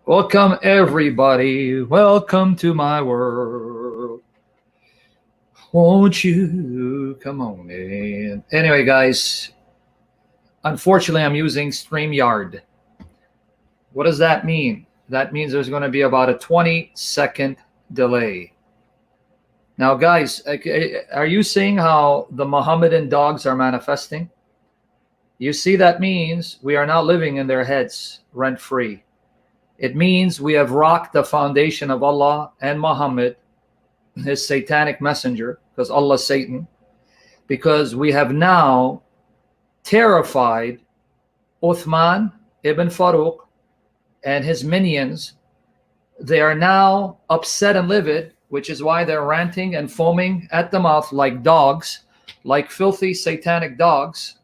Welcome everybody, welcome to my world. Won't you come on in? Anyway guys, unfortunately I'm using StreamYard. What does that mean? That means there's going to be about a 20-second delay. Now guys, are you seeing how the Mohammedan dogs are manifesting? You see, that means we are now living in their heads rent-free. It means we have rocked the foundation of Allah and Muhammad, his satanic messenger, because Allah is Satan, because we have now terrified Uthman ibn Farooq and his minions. They are now upset and livid, which is why they're ranting and foaming at the mouth like dogs, like filthy satanic dogs.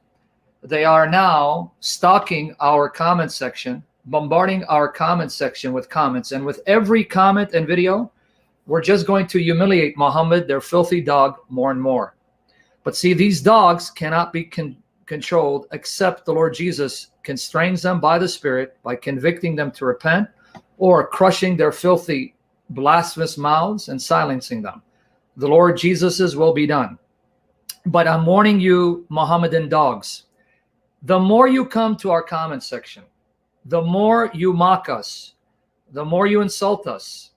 They are now stalking our comment section, bombarding our comment section with comments, and with every comment and video we're just going to humiliate Muhammad, their filthy dog, more and more. But see, these dogs cannot be controlled except the Lord Jesus constrains them by the Spirit, by convicting them to repent or crushing their filthy blasphemous mouths and silencing them. The Lord Jesus's will be done. But I'm warning you, Mohammedan dogs, the more you come to our comment section, the more you mock us, the more you insult us,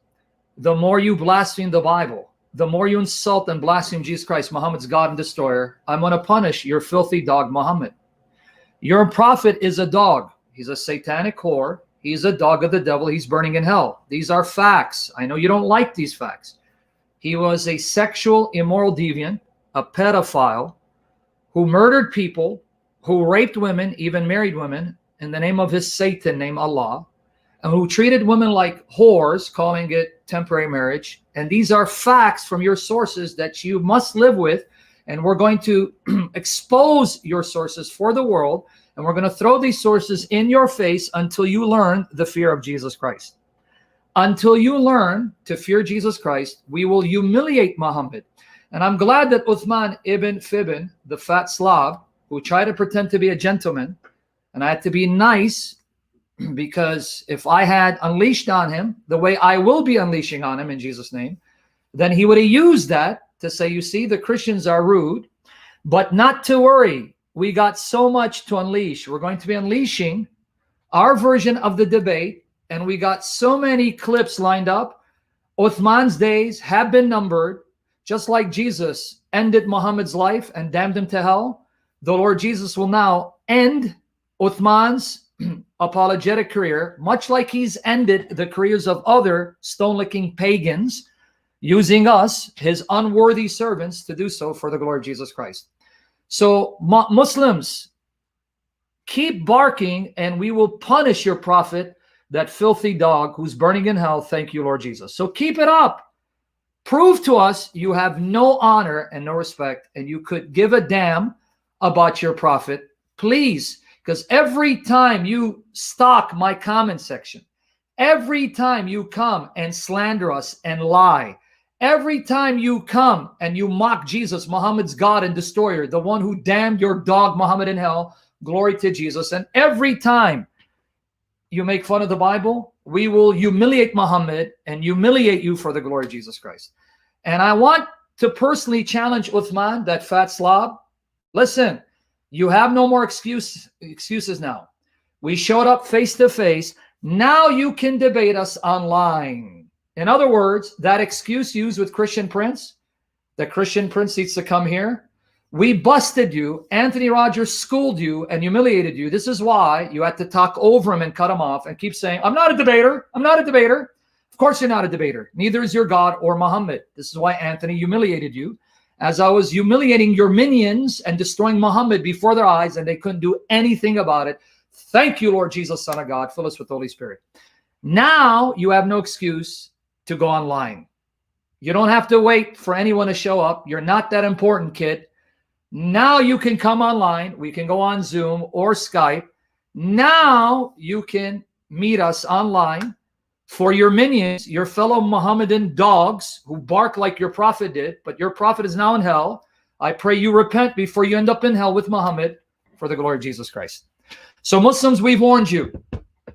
the more you blaspheme the Bible, the more you insult and blaspheme Jesus Christ, Muhammad's God and destroyer, I'm going to punish your filthy dog, Muhammad. Your prophet is a dog. He's a satanic whore. He's a dog of the devil. He's burning in hell. These are facts. I know you don't like these facts. He was a sexual immoral deviant, a pedophile, who murdered people, who raped women, even married women, in the name of his Satan named Allah, and who treated women like whores, calling it temporary marriage. And these are facts from your sources that you must live with, and we're going to expose your sources for the world, and we're going to throw these sources in your face until you learn the fear of Jesus Christ. Until you learn to fear Jesus Christ, we will humiliate Muhammad. And I'm glad that Uthman ibn Fibin, the fat Slav, who tried to pretend to be a gentleman, and I had to be nice, because if I had unleashed on him the way I will be unleashing on him in Jesus' name, then he would have used that to say, you see, the Christians are rude, but not to worry. We got so much to unleash. We're going to be unleashing our version of the debate, and we got so many clips lined up. Uthman's days have been numbered. Just like Jesus ended Muhammad's life and damned him to hell, the Lord Jesus will now end Uthman's apologetic career, much like he's ended the careers of other stone-licking pagans, using us, his unworthy servants, to do so for the glory of Jesus Christ. So Muslims, keep barking and we will punish your prophet, that filthy dog who's burning in hell. Thank you, Lord Jesus. So keep it up. Prove to us you have no honor and no respect, and you could give a damn about your prophet, please. Because every time you stalk my comment section, every time you come and slander us and lie, every time you come and you mock Jesus, Muhammad's God and destroyer, the one who damned your dog Muhammad in hell, glory to Jesus, and every time you make fun of the Bible, we will humiliate Muhammad and humiliate you for the glory of Jesus Christ. And I want to personally challenge Uthman, that fat slob. Listen, you have no more excuses now. We showed up face to face. Now you can debate us online. In other words, that excuse used with Christian Prince, the Christian Prince needs to come here. We busted you. Anthony Rogers schooled you and humiliated you. This is why you had to talk over him and cut him off and keep saying, I'm not a debater. I'm not a debater. Of course you're not a debater. Neither is your God or Muhammad. This is why Anthony humiliated you, as I was humiliating your minions and destroying Muhammad before their eyes, and they couldn't do anything about it. Thank you, Lord Jesus, Son of God. Fill us with the Holy Spirit. Now you have no excuse to go online. You don't have to wait for anyone to show up. You're not that important, kid. Now you can come online. We can go on Zoom or Skype. Now you can meet us online. For your minions, your fellow Mohammedan dogs who bark like your prophet did, but your prophet is now in hell. I pray you repent before you end up in hell with Muhammad for the glory of Jesus Christ. So Muslims, we've warned you,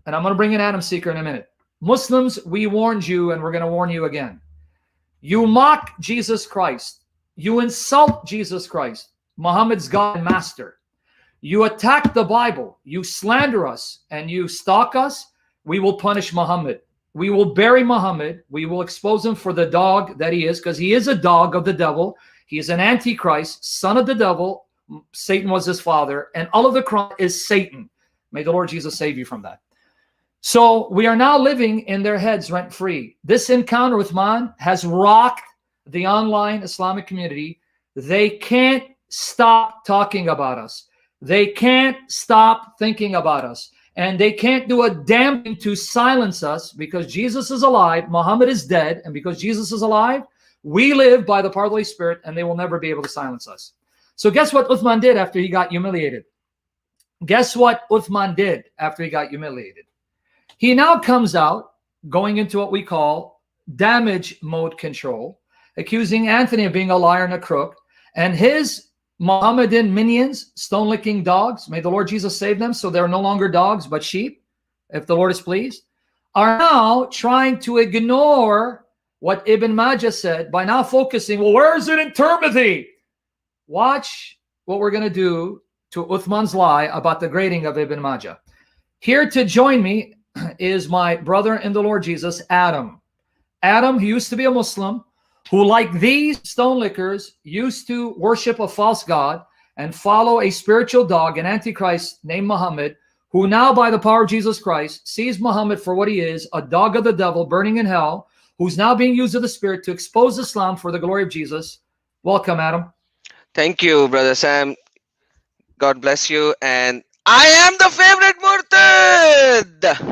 and I'm going to bring in Adam Seeker in a minute. Muslims, we warned you and we're going to warn you again. You mock Jesus Christ. You insult Jesus Christ, Muhammad's God and Master. You attack the Bible. You slander us and you stalk us. We will punish Muhammad. We will bury Muhammad. We will expose him for the dog that he is, because he is a dog of the devil. He is an antichrist, son of the devil. Satan was his father, and all of the Quran is Satan. May the Lord Jesus save you from that. So we are now living in their heads rent-free. This encounter with Uthman has rocked the online Islamic community. They can't stop talking about us. They can't stop thinking about us. And they can't do a damn thing to silence us, because Jesus is alive, Muhammad is dead, and because Jesus is alive, we live by the power of the Holy Spirit, and they will never be able to silence us. So guess what Uthman did after he got humiliated? Guess what Uthman did after he got humiliated? He now comes out going into what we call damage mode control, accusing Anthony of being a liar and a crook, and his Mohammedan minions, stone-licking dogs, may the Lord Jesus save them, so they're no longer dogs but sheep, if the Lord is pleased, are now trying to ignore what Ibn Majah said by now focusing, well, where is it in Tirmidhi? Watch what we're going to do to Uthman's lie about the grading of Ibn Majah. Here to join me is my brother in the Lord Jesus, Adam. Adam, who used to be a Muslim, who, like these stone lickers, used to worship a false god and follow a spiritual dog, an antichrist named Muhammad, who now, by the power of Jesus Christ, sees Muhammad for what he is, a dog of the devil burning in hell, who's now being used of the Spirit to expose Islam for the glory of Jesus. Welcome, Adam. Thank you, Brother Sam. God bless you. And I am the favorite Murtad.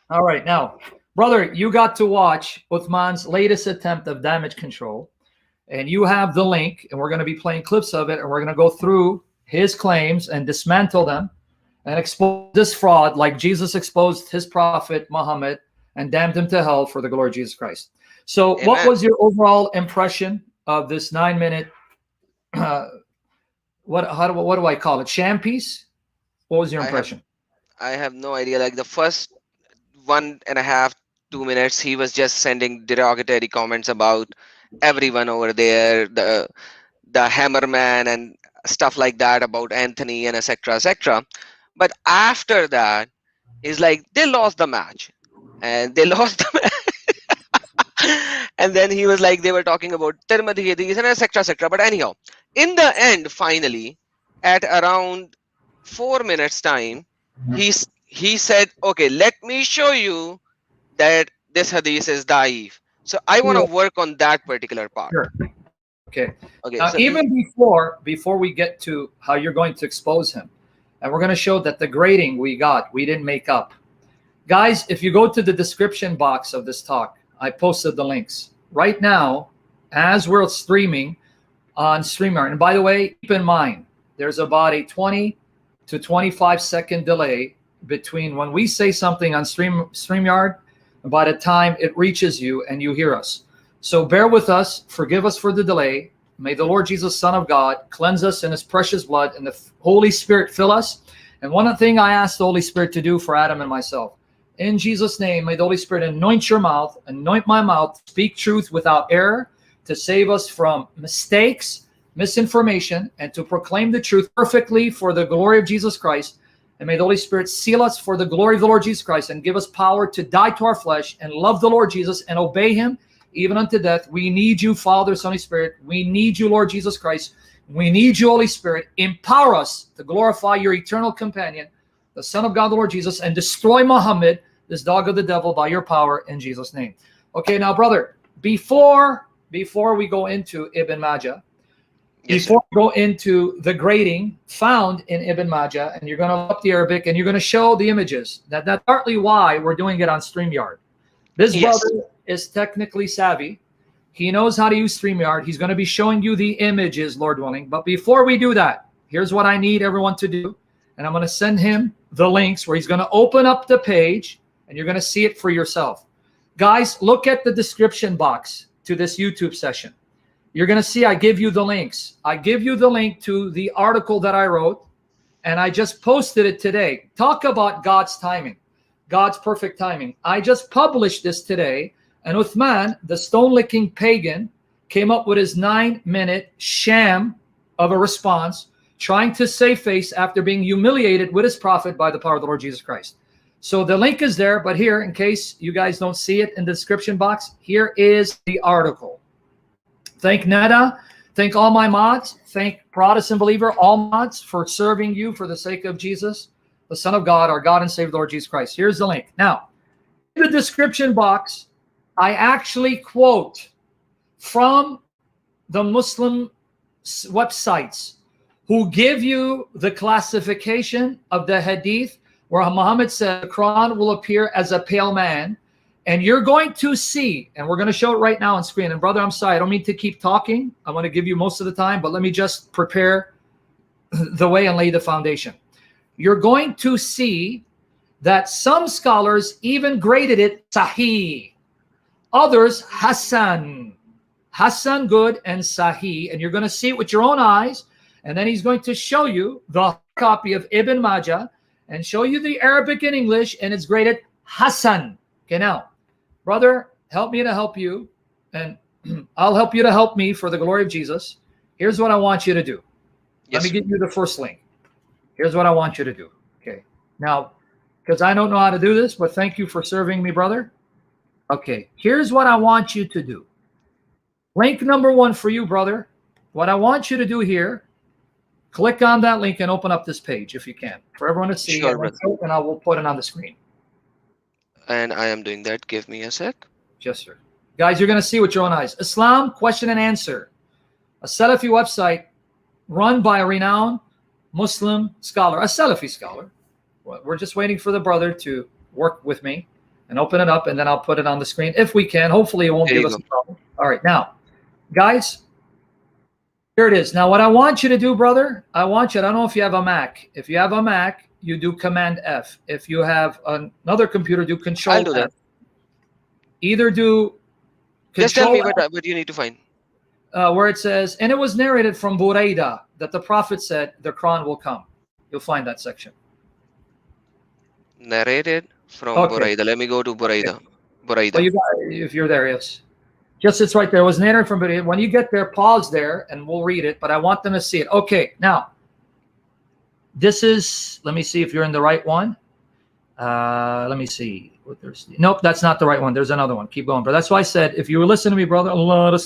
All right, now, brother, you got to watch Uthman's latest attempt of damage control, and you have the link, and we're going to be playing clips of it, and we're going to go through his claims and dismantle them and expose this fraud like Jesus exposed his prophet Muhammad and damned him to hell for the glory of Jesus Christ. So Amen. What was your overall impression of this 9-minute, what do I call it, sham piece? What was your impression? I have no idea. Like the first 1.5 to 2 minutes, he was just sending derogatory comments about everyone over there, the hammerman and stuff like that, about Anthony and etc. etc. But after that, it's like they lost the match, and they lost the match. And then he was like, they were talking about Tirmidhi hadith and etc. etc. But anyhow, in the end, finally, at around 4 minutes time, he said, okay, let me show you that this hadith is da'if. So I want to work on that particular part. Sure. Okay. Okay. So even before we get to how you're going to expose him, and we're going to show that the grading we didn't make up. Guys, if you go to the description box of this talk, I posted the links. Right now, as we're streaming on StreamYard, and by the way, keep in mind, there's about a 20 to 25 second delay between when we say something on StreamYard and by the time it reaches you and you hear us. So bear with us, forgive us for the delay. May the Lord Jesus, Son of God, cleanse us in his precious blood, and the Holy Spirit fill us. And one thing I asked the Holy Spirit to do for Adam and myself, in Jesus' name, may the Holy Spirit anoint your mouth, anoint my mouth, speak truth without error, to save us from mistakes, misinformation, and to proclaim the truth perfectly for the glory of Jesus Christ. And may the Holy Spirit seal us for the glory of the Lord Jesus Christ and give us power to die to our flesh and love the Lord Jesus and obey him even unto death. We need you, Father, Son, Holy Spirit. We need you, Lord Jesus Christ. We need you, Holy Spirit. Empower us to glorify your eternal companion, the Son of God, the Lord Jesus, and destroy Muhammad, this dog of the devil, by your power in Jesus' name. Okay, now, brother, before we go into Ibn Majah, before we go into the grading found in Ibn Majah, and you're going to look up the Arabic and you're going to show the images. That's partly why we're doing it on StreamYard. This brother is technically savvy. He knows how to use StreamYard. He's going to be showing you the images, Lord willing. But before we do that, here's what I need everyone to do. And I'm going to send him the links where he's going to open up the page and you're going to see it for yourself. Guys, look at the description box to this YouTube session. You're going to see I give you the links. I give you the link to the article that I wrote, and I just posted it today. Talk about God's timing. God's perfect timing. I just published this today, and Uthman, the stone-licking pagan, came up with his 9-minute sham of a response, trying to save face after being humiliated with his prophet by the power of the Lord Jesus Christ. So the link is there, but here, in case you guys don't see it in the description box, here is the article. Thank Neda, thank all my mods, thank Protestant believer, all mods, for serving you for the sake of Jesus, the Son of God, our God and Savior, Lord Jesus Christ. Here's the link. Now, in the description box, I actually quote from the Muslim websites who give you the classification of the hadith, where Muhammad said the Quran will appear as a pale man. And you're going to see, and we're going to show it right now on screen. And brother, I'm sorry, I don't mean to keep talking. I want to give you most of the time, but let me just prepare the way and lay the foundation. You're going to see that some scholars even graded it sahih. Others, Hasan. Hasan good and sahih. And you're going to see it with your own eyes. And then he's going to show you the copy of Ibn Majah and show you the Arabic and English, and it's graded Hasan. Okay, now, brother, help me to help you, and I'll help you to help me for the glory of Jesus. Here's what I want you to do. Yes, Let me give you the first link. Here's what I want you to do. Okay, now, because I don't know how to do this, but thank you for serving me, brother. Okay, here's what I want you to do. Link number 1 for you, brother. What I want you to do here, click on that link and open up this page if you can, for everyone to see. Sure, brother. And I will put it on the screen. And I am doing that. Give me a sec. Yes, sir. Guys, you're going to see with your own eyes. Islam Question and Answer, a Salafi website run by a renowned Muslim scholar, a Salafi scholar. We're just waiting for the brother to work with me and open it up, and then I'll put it on the screen if we can. Hopefully it won't give us a problem. All right, now, guys, here it is. Now, what I want you to do, brother, I want you, I don't know if you have a Mac. If you have a Mac, you do Command F. If you have another computer, do Control I'll do that. F. Either do Just tell Control me F, what you need to find. where it says, and it was narrated from Buraidah that the Prophet said the Quran will come. You'll find that section. Narrated from Okay. Buraidah. Let me go to Buraidah. Buraidah. Well, you got, if you're there, yes. Just it's right there. It was narrated from Buraidah. When you get there, pause there and we'll read it, but I want them to see it. Okay, now, this is, let me see if you're in the right one. Let me see. Nope, that's not the right one. There's another one. Keep going, bro. That's why I said, if you were listening to me, brother, Allah,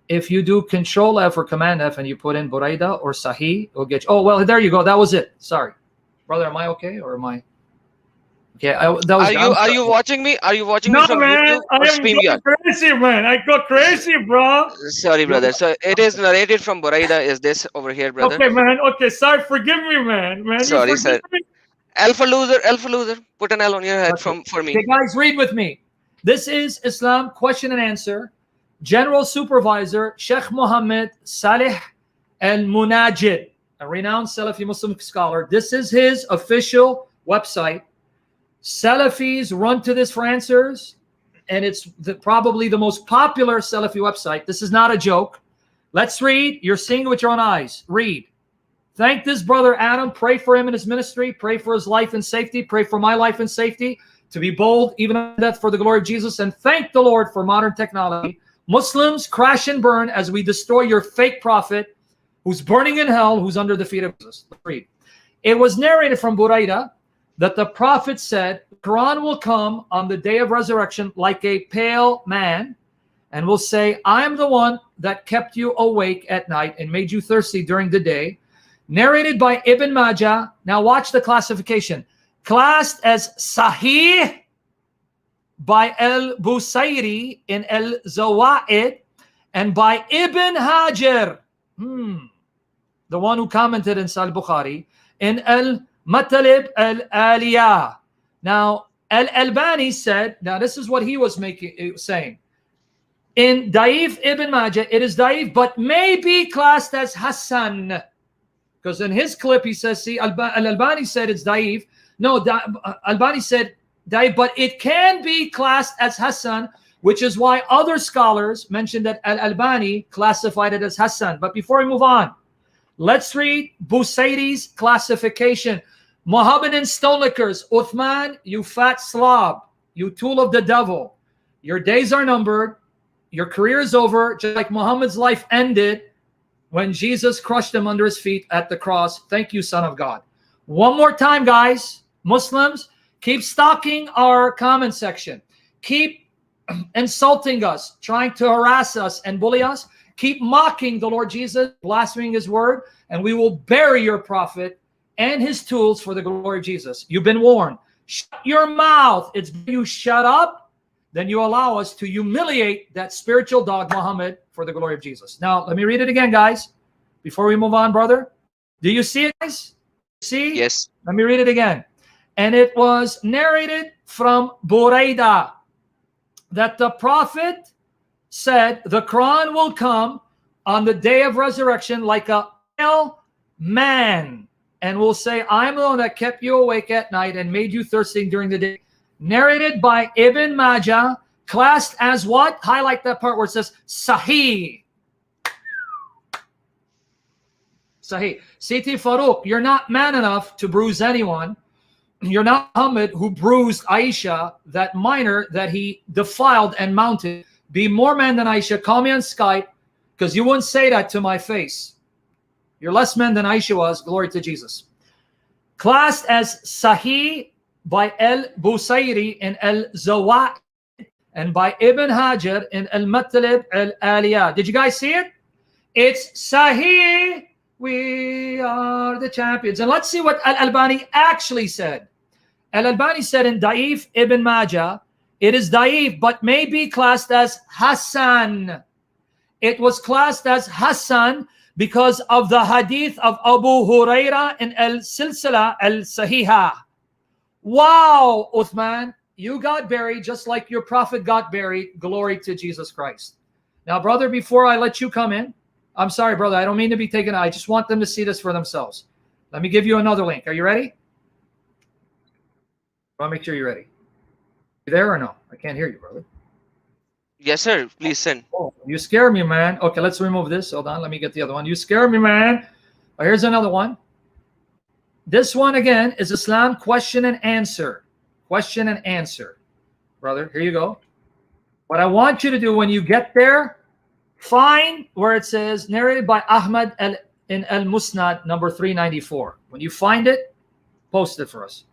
if you do Control F or Command F and you put in Buraidah or Sahih, it'll get you. Oh, well, there you go. That was it. Sorry. Brother, am I okay or am I? Okay, that was. Are you watching me? Are you watching me No, from man, YouTube I or am StreamYard? going crazy, man. I go crazy, bro. Sorry, brother. So it is narrated from Buraidah. Is this over here, brother? Okay, man. Okay, sorry. Forgive me, man. Man, Sorry, you sir. forgive me? Alpha loser. Put an L on your head for me. Okay, guys, read with me. This is Islam Question and Answer. General Supervisor Sheikh Muhammad Salih al-Munajid, a renowned Salafi Muslim scholar. This is his official website. Salafis run to this for answers, and it's probably the most popular Salafi website. This is not a joke. Let's read. You're seeing it with your own eyes. Read. Thank this brother Adam. Pray for him in his ministry. Pray for his life and safety. Pray for my life and safety. To be bold, even in death, for the glory of Jesus. And thank the Lord for modern technology. Muslims, crash and burn as we destroy your fake prophet who's burning in hell, who's under the feet of Jesus. Let's read. It was narrated from Buraidah that the prophet said, Quran will come on the day of resurrection like a pale man and will say, I am the one that kept you awake at night and made you thirsty during the day. Narrated by Ibn Majah. Now watch the classification. Classed as Sahih by al-Busayri in al-Zawaid and by Ibn Hajar, the one who commented in Sahih Bukhari, in al-Matalib al-Aliyah. Now, al-Albani said, now this is what he was saying. In Da'if Ibn Majah, it is Da'if, but may be classed as Hasan. Because in his clip, he says, see, al-Albani said it's Da'if. No, Albani said Da'if, but it can be classed as Hasan, which is why other scholars mentioned that al-Albani classified it as Hasan. But before we move on, let's read Busayri's classification. Mohammedan stone lickers, Uthman, you fat slob, you tool of the devil. Your days are numbered. Your career is over, just like Muhammad's life ended when Jesus crushed him under his feet at the cross. Thank you, Son of God. One more time, guys. Muslims, keep stalking our comment section. Keep insulting us, trying to harass us and bully us. Keep mocking the Lord Jesus, blaspheming his word, and we will bury your prophet and his tools for the glory of Jesus. You've been warned. Shut your mouth. It's you shut up, then you allow us to humiliate that spiritual dog, Muhammad, for the glory of Jesus. Now, let me read it again, guys, before we move on, brother. Do you see it, guys? See? Yes. Let me read it again. And it was narrated from Buraidah that the prophet said, the Quran will come on the day of resurrection like a pale man and will say, I am the one that kept you awake at night and made you thirsty during the day. Narrated by Ibn Majah, classed as what? Highlight that part where it says sahih. Sahih. Siti Farooq, you're not man enough to bruise anyone. You're not Muhammad who bruised Aisha, that minor that he defiled and mounted. Be more man than Aisha. Call me on Skype, because you wouldn't say that to my face. You're less man than Aisha was. Glory to Jesus. Classed as Sahih by al-Busayri in al-Zawa'id and by Ibn Hajar in al-Matlab al-Aliyah. Did you guys see it? It's Sahih. We are the champions. And let's see what Al-Albani actually said. Al-Albani said in Da'if Ibn Majah, it is Da'if, but may be classed as Hasan. It was classed as Hasan because of the hadith of Abu Hurairah in Al-Silsila Al-Sahihah. Wow, Uthman, you got buried just like your prophet got buried. Glory to Jesus Christ. Now, brother, before I let you come in, I'm sorry, brother, I don't mean to be taken. I just want them to see this for themselves. Let me give you another link. Are you ready? I want to make sure you're ready. You there or no? I can't hear you, brother. Yes, sir. Please send. Oh, you scare me, man. Okay, let's remove this. Hold on. Let me get the other one. You scare me, man. Oh, here's another one. This one, again, is Islam question and answer. Question and answer. Brother, here you go. What I want you to do when you get there, find where it says narrated by Ahmad in al-Musnad number 394. When you find it, post it for us.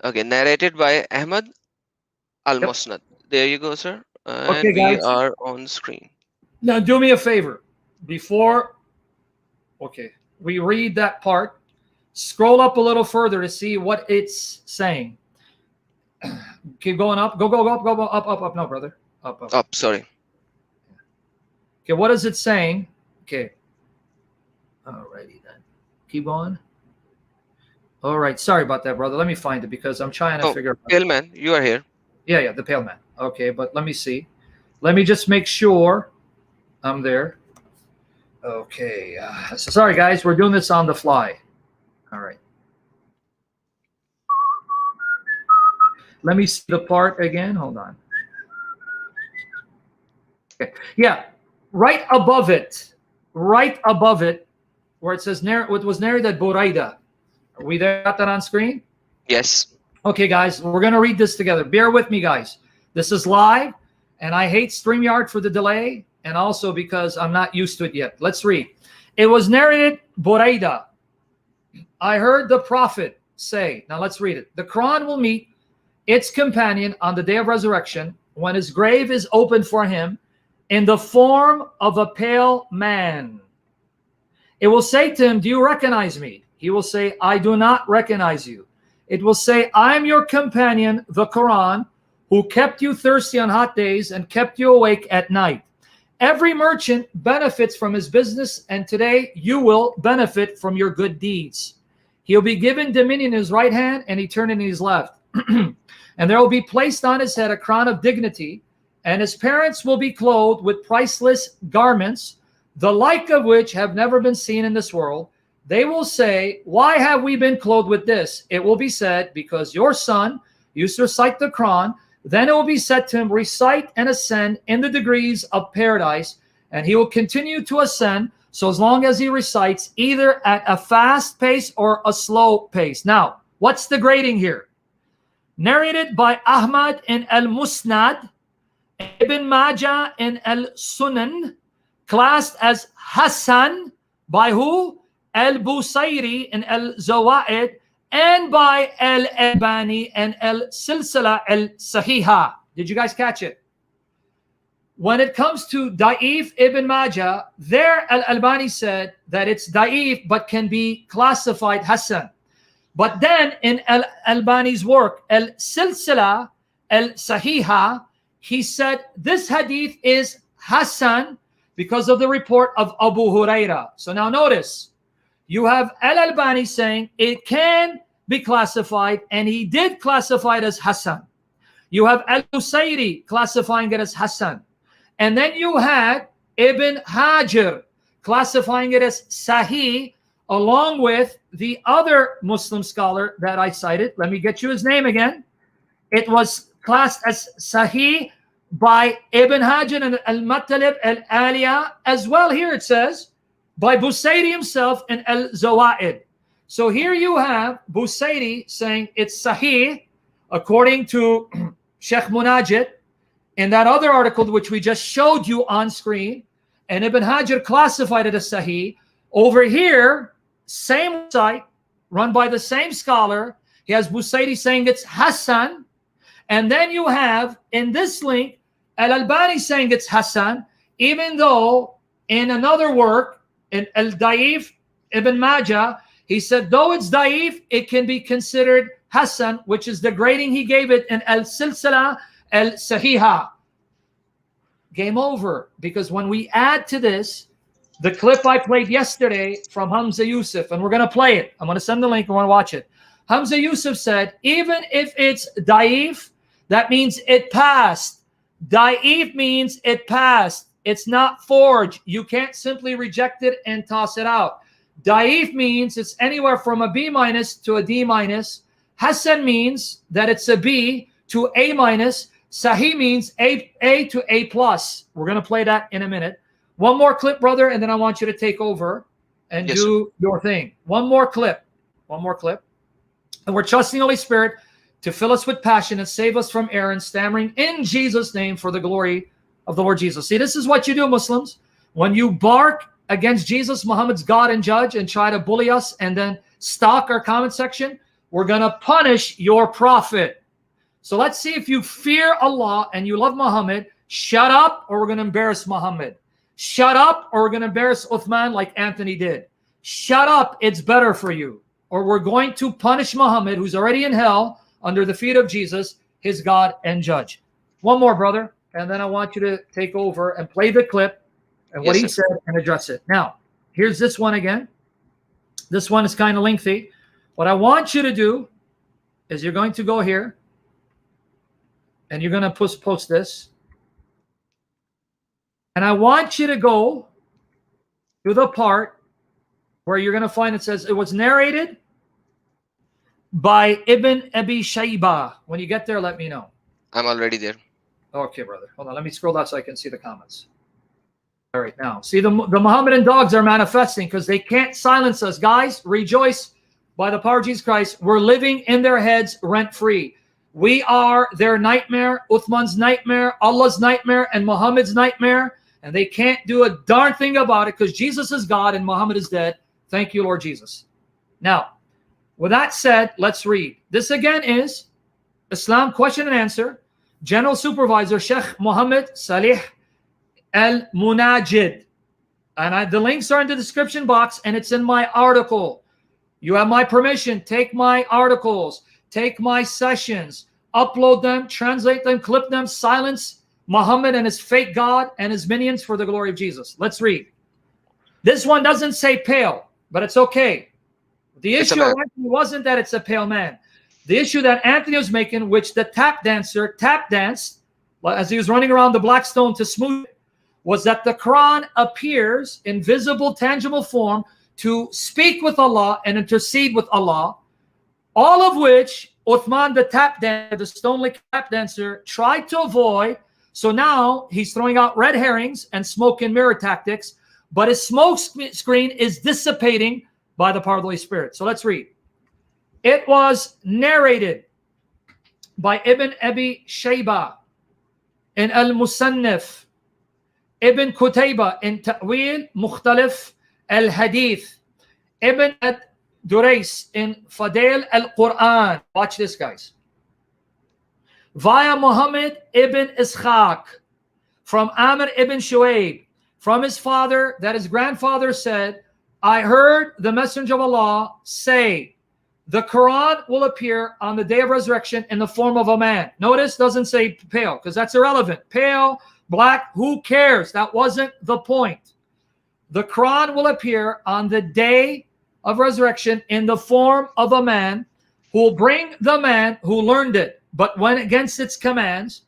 Okay, narrated by Ahmad al-Musnad. There you go, sir. And Okay, guys. we are on screen. Now, do me a favor. Before, we read that part, scroll up a little further to see what it's saying. Keep going up. Go up. No, brother. Up. Up, sorry. Okay, what is it saying? Okay. Alrighty then. Keep going. All right. Sorry about that, brother. Let me find it because I'm trying to figure out. Pale man, you are here. Yeah, the pale man. Okay, but let me see. Let me just make sure I'm there. Okay. Sorry, guys. We're doing this on the fly. All right. Let me see the part again. Hold on. Okay. Yeah. Right above it, where it says it was narrated Buraidah. Are we there? Got that on screen? Yes. Okay, guys, we're going to read this together. Bear with me, guys. This is live, and I hate StreamYard for the delay, and also because I'm not used to it yet. Let's read. It was narrated Buraidah. I heard the prophet say, now let's read it. The Quran will meet its companion on the day of resurrection when his grave is opened for him in the form of a pale man. It will say to him, do you recognize me? He will say, I do not recognize you. It will say, I am your companion, the Quran, who kept you thirsty on hot days and kept you awake at night. Every merchant benefits from his business, and today you will benefit from your good deeds. He'll be given dominion in his right hand and eternity in his left. And there will be placed on his head a crown of dignity, and his parents will be clothed with priceless garments, the like of which have never been seen in this world. They will say, why have we been clothed with this? It will be said, because your son used to recite the Quran. Then it will be said to him, recite and ascend in the degrees of paradise, and he will continue to ascend So as long as he recites either at a fast pace or a slow pace. Now, what's the grading here? Narrated by Ahmad in al-Musnad, Ibn Majah in al-Sunan, classed as Hasan by who? Al-Busayri in al-Zawaid, and by al-Albani and al-Silsila al-Sahiha. Did you guys catch it? When it comes to Da'if Ibn Majah, there al-Albani said that it's Da'if but can be classified Hasan. But then in al-Albani's work, al-Silsila al-Sahiha, he said this hadith is Hasan because of the report of Abu Huraira. So now notice, you have al-Albani saying it can be classified, and he did classify it as Hasan. You have al-Busayri classifying it as Hasan. And then you had Ibn Hajar classifying it as Sahih, along with the other Muslim scholar that I cited. Let me get you his name again. It was classed as Sahih by Ibn Hajar and al-Mukhtalif al-Aliyah. As well, here it says, by Busayri himself and al-Zawaid. So here you have Busayri saying it's Sahih, according to Sheikh Munajid, in that other article which we just showed you on screen, and Ibn Hajar classified it as Sahih. Over here, same site, run by the same scholar, he has Busayri saying it's Hasan, and then you have, in this link, al-Albani saying it's Hasan, even though in another work, in al-Da'if Ibn Majah, he said, though it's Da'if, it can be considered Hasan, which is the grading he gave it in al-Silsila al-Sahiha. Game over, because when we add to this the clip I played yesterday from Hamza Yusuf, and we're going to play it. I'm going to send the link. I want to watch it. Hamza Yusuf said, even if it's Da'if, that means it passed. Da'if means it passed. It's not forged. You can't simply reject it and toss it out. Da'if means it's anywhere from a B minus to a D minus. Hasan means that it's a B to A minus. Sahih means A to A plus. We're going to play that in a minute. One more clip, brother, and then I want you to take over and do your thing. One more clip. One more clip. And we're trusting the Holy Spirit to fill us with passion and save us from error and stammering in Jesus' name for the glory of the Lord Jesus. See, this is what you do, Muslims. When you bark against Jesus, Muhammad's God and judge, and try to bully us and then stalk our comment section, we're going to punish your prophet. So let's see if you fear Allah and you love Muhammad. Shut up, or we're going to embarrass Muhammad. Shut up, or we're going to embarrass Uthman like Anthony did. Shut up, it's better for you. Or we're going to punish Muhammad, who's already in hell, under the feet of Jesus, his God and judge. One more, brother, and then I want you to take over and play the clip and what he said and address it. Now, here's this one again. This one is kind of lengthy. What I want you to do is you're going to go here, and you're going to post this. And I want you to go to the part where you're going to find it says it was narrated by Ibn Abi Shaybah. When you get there, let me know. I'm already there. Okay, brother. Hold on. Let me scroll down so I can see the comments. All right, now. See, the Mohammedan dogs are manifesting because they can't silence us. Guys, rejoice by the power of Jesus Christ. We're living in their heads rent-free. We are their nightmare, Uthman's nightmare, Allah's nightmare, and Muhammad's nightmare. And they can't do a darn thing about it because Jesus is God and Muhammad is dead. Thank you, Lord Jesus. Now, with that said, let's read. This again is Islam question and answer. General Supervisor Sheikh Muhammad Salih al-Munajid. And the links are in the description box, and it's in my article. You have my permission. Take my articles. Take my sessions. Upload them. Translate them. Clip them. Silence Muhammad and his fake God and his minions for the glory of Jesus. Let's read. This one doesn't say pale, but it's okay. The issue wasn't that it's a pale man. The issue that Anthony was making, which the tap dancer tap danced as he was running around the black stone to smooth it, was that the Quran appears in visible, tangible form to speak with Allah and intercede with Allah, all of which Uthman, the tap dancer, the stone-licked tap dancer, tried to avoid. So now he's throwing out red herrings and smoke and mirror tactics but his smoke screen is dissipating by the power of the Holy Spirit. So let's read. It was narrated by Ibn Abi Shaybah in al-Musannaf, Ibn Qutaybah in Ta'weel Mukhtalif, al-Hadeeth, Ibn ad-Durays in Fadaa'il al-Qur'an. Watch this, guys. Via Muhammad ibn Ishaaq, from Amr ibn Shu, from his father, that his grandfather said, I heard the Messenger of Allah say, the Quran will appear on the day of resurrection in the form of a man. Notice, doesn't say pale, because that's irrelevant. Pale, black, who cares? That wasn't the point. The Quran will appear on the day of resurrection in the form of a man who will bring the man who learned it, but went against its commands.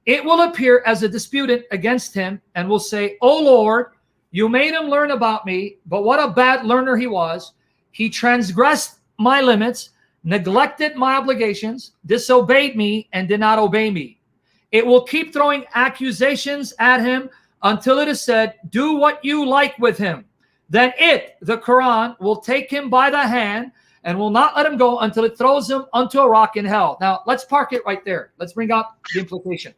It will appear as a disputant against him and will say, O Lord, you made him learn about me, but what a bad learner he was. He transgressed my limits, neglected my obligations, disobeyed me, and did not obey me. It will keep throwing accusations at him until it is said, do what you like with him. Then it, the Quran, will take him by the hand and will not let him go until it throws him onto a rock in hell. Now, let's park it right there. Let's bring out the implication.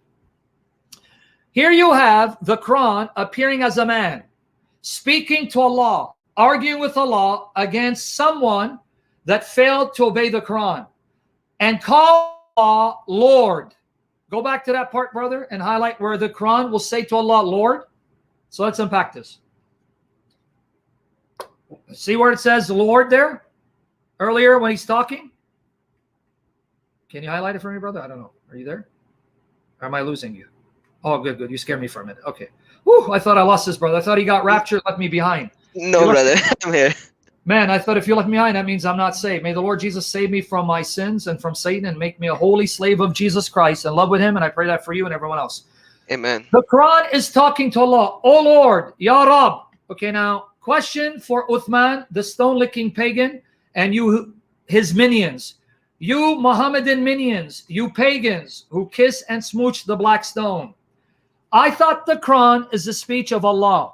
Here you have the Quran appearing as a man, speaking to Allah, arguing with Allah against someone that failed to obey the Quran, and call Allah Lord. Go back to that part, brother, and highlight where the Quran will say to Allah, Lord. So let's unpack this. See where it says Lord there? Earlier when he's talking? Can you highlight it for me, brother? I don't know. Are you there? Or am I losing you? Oh, good, good. You scared me for a minute. Okay. Whew, I thought I lost this, brother. I thought he got raptured, left me behind. No, brother. I'm here. Man, I thought if you left me behind, that means I'm not saved. May the Lord Jesus save me from my sins and from Satan and make me a holy slave of Jesus Christ in love with him. And I pray that for you and everyone else. Amen. The Quran is talking to Allah. Oh Lord, Ya Rab. Okay, now, question for Uthman, the stone-licking pagan, and you, his minions. You Mohammedan minions, you pagans who kiss and smooch the black stone. I thought the Quran is the speech of Allah.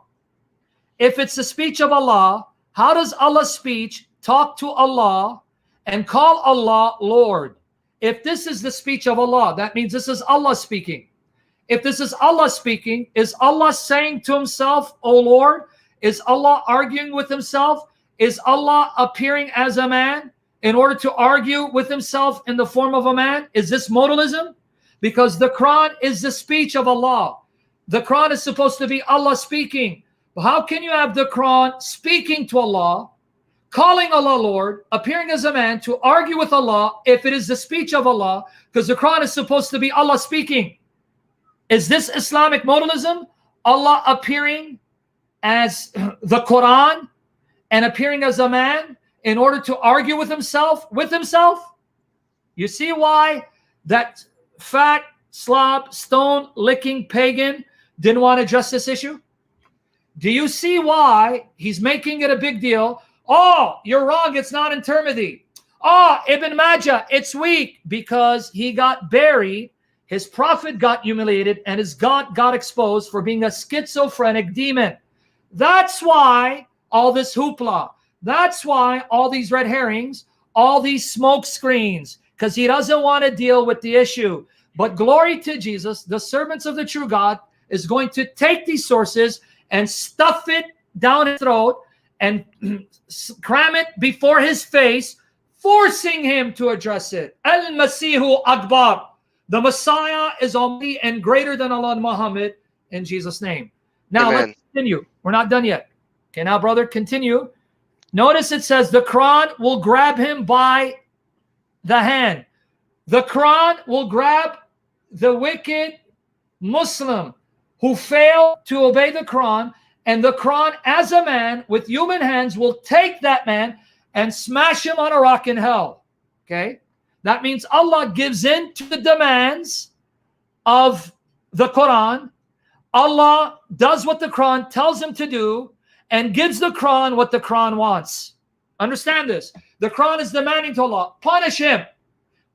If it's the speech of Allah, how does Allah's speech talk to Allah and call Allah Lord? If this is the speech of Allah, that means this is Allah speaking. If this is Allah speaking, is Allah saying to himself, O Lord? Is Allah arguing with himself? Is Allah appearing as a man in order to argue with himself in the form of a man? Is this modalism? Because the Quran is the speech of Allah. The Quran is supposed to be Allah speaking. But how can you have the Quran speaking to Allah, calling Allah Lord, appearing as a man to argue with Allah if it is the speech of Allah? Because the Quran is supposed to be Allah speaking. Is this Islamic modalism? Allah appearing as the Quran and appearing as a man in order to argue with himself? You see why that fat, slob, stone-licking pagan didn't want to address this issue? Do you see why he's making it a big deal? Oh, you're wrong. It's not in Tirmidhi. Oh, Ibn Majah, it's weak because he got buried. His prophet got humiliated and his God got exposed for being a schizophrenic demon. That's why all this hoopla. That's why all these red herrings, all these smoke screens, because he doesn't want to deal with the issue. But glory to Jesus, the servants of the true God is going to take these sources and stuff it down his throat and cram it before his face, forcing him to address it. Al-Masihu Akbar. The Messiah is almighty and greater than Allah and Muhammad, in Jesus' name. Now, Amen. Let's continue. We're not done yet. Okay, now, brother, continue. Notice it says the Quran will grab him by the hand. The Quran will grab the wicked Muslim who failed to obey the Quran, and the Quran as a man with human hands will take that man and smash him on a rock in hell. Okay? That means Allah gives in to the demands of the Quran. Allah does what the Quran tells him to do and gives the Quran what the Quran wants. Understand this. The Quran is demanding to Allah, punish him.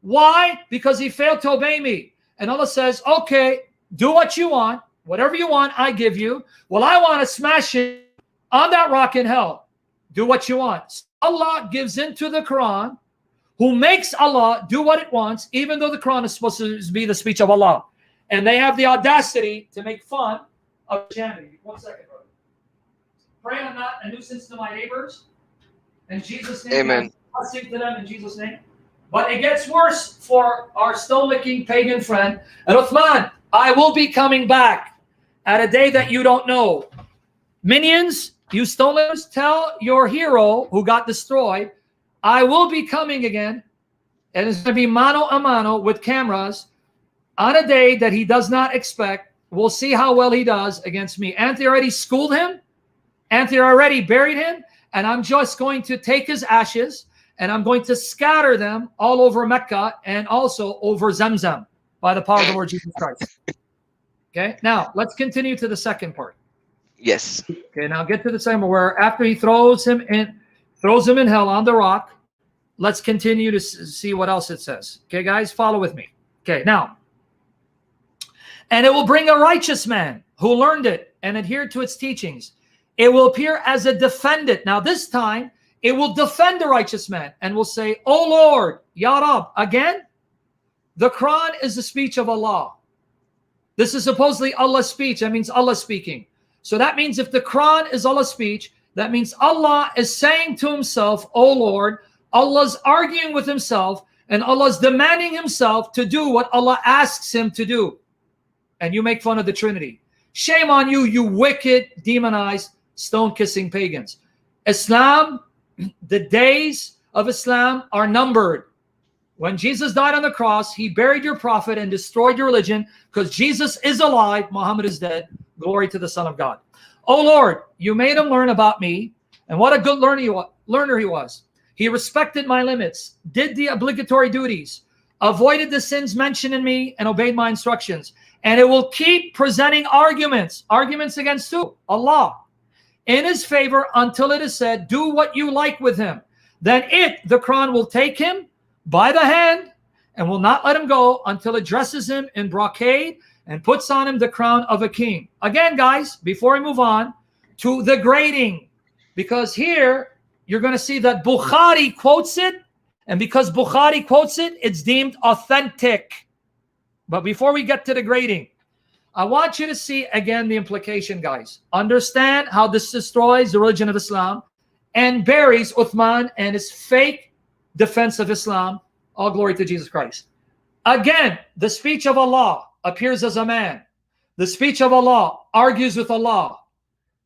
Why? Because he failed to obey me. And Allah says, okay, do what you want. Whatever you want, I give you. Well, I want to smash him on that rock in hell. Do what you want. Allah gives into the Quran, who makes Allah do what it wants, even though the Quran is supposed to be the speech of Allah. And they have the audacity to make fun of Christianity. 1 second, brother. Pray I'm not a nuisance to my neighbors. In Jesus' name. Amen. Blessing to them in Jesus' name. But it gets worse for our stone-licking pagan friend. And Uthman, I will be coming back at a day that you don't know. Minions, you stoners, tell your hero who got destroyed, I will be coming again. And it's going to be mano a mano with cameras on a day that he does not expect. We'll see how well he does against me. Anthony already schooled him. Anthony already buried him. And I'm just going to take his ashes and I'm going to scatter them all over Mecca and also over Zamzam by the power of the Lord Jesus Christ. Okay, now let's continue to the second part. Yes. Okay, now get to the second part where after he throws him in hell on the rock. Let's continue to see what else it says. Okay, guys, follow with me. Okay, now. And it will bring a righteous man who learned it and adhered to its teachings. It will appear as a defendant. Now this time, it will defend the righteous man and will say, "O Lord, Ya Rab." Again, the Quran is the speech of Allah. This is supposedly Allah's speech. That means Allah speaking. So that means if the Quran is Allah's speech, that means Allah is saying to himself, "O Lord," Allah's arguing with himself, and Allah's demanding himself to do what Allah asks him to do. And you make fun of the Trinity. Shame on you, you wicked, demonized, stone-kissing pagans. Islam, the days of Islam are numbered. When Jesus died on the cross, he buried your prophet and destroyed your religion because Jesus is alive, Muhammad is dead. Glory to the Son of God. Oh Lord, you made him learn about me, and what a good learner he was. He respected my limits, did the obligatory duties, avoided the sins mentioned in me, and obeyed my instructions. And it will keep presenting arguments against who? Allah, in his favor until it is said, do what you like with him. Then the Quran, will take him by the hand and will not let him go until it dresses him in brocade and puts on him the crown of a king. Again, guys, before we move on to the grading, because here you're going to see that Bukhari quotes it, and because Bukhari quotes it, it's deemed authentic. But before we get to the grading, I want you to see again the implication, guys. Understand how this destroys the religion of Islam and buries Uthman and his fake defense of Islam. All glory to Jesus Christ. Again, the speech of Allah appears as a man. The speech of Allah argues with Allah,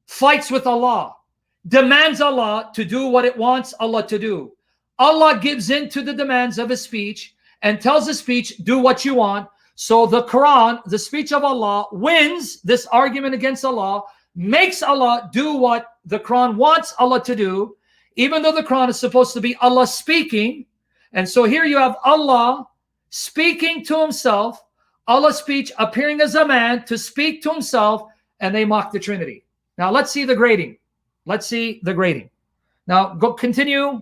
fights with Allah, demands Allah to do what it wants Allah to do. Allah gives in to the demands of his speech and tells his speech, do what you want. So the Quran, the speech of Allah, wins this argument against Allah, makes Allah do what the Quran wants Allah to do, even though the Quran is supposed to be Allah speaking. And so here you have Allah speaking to himself, Allah's speech appearing as a man to speak to himself, and they mock the Trinity. Now let's see the grading. Let's see the grading. Now go continue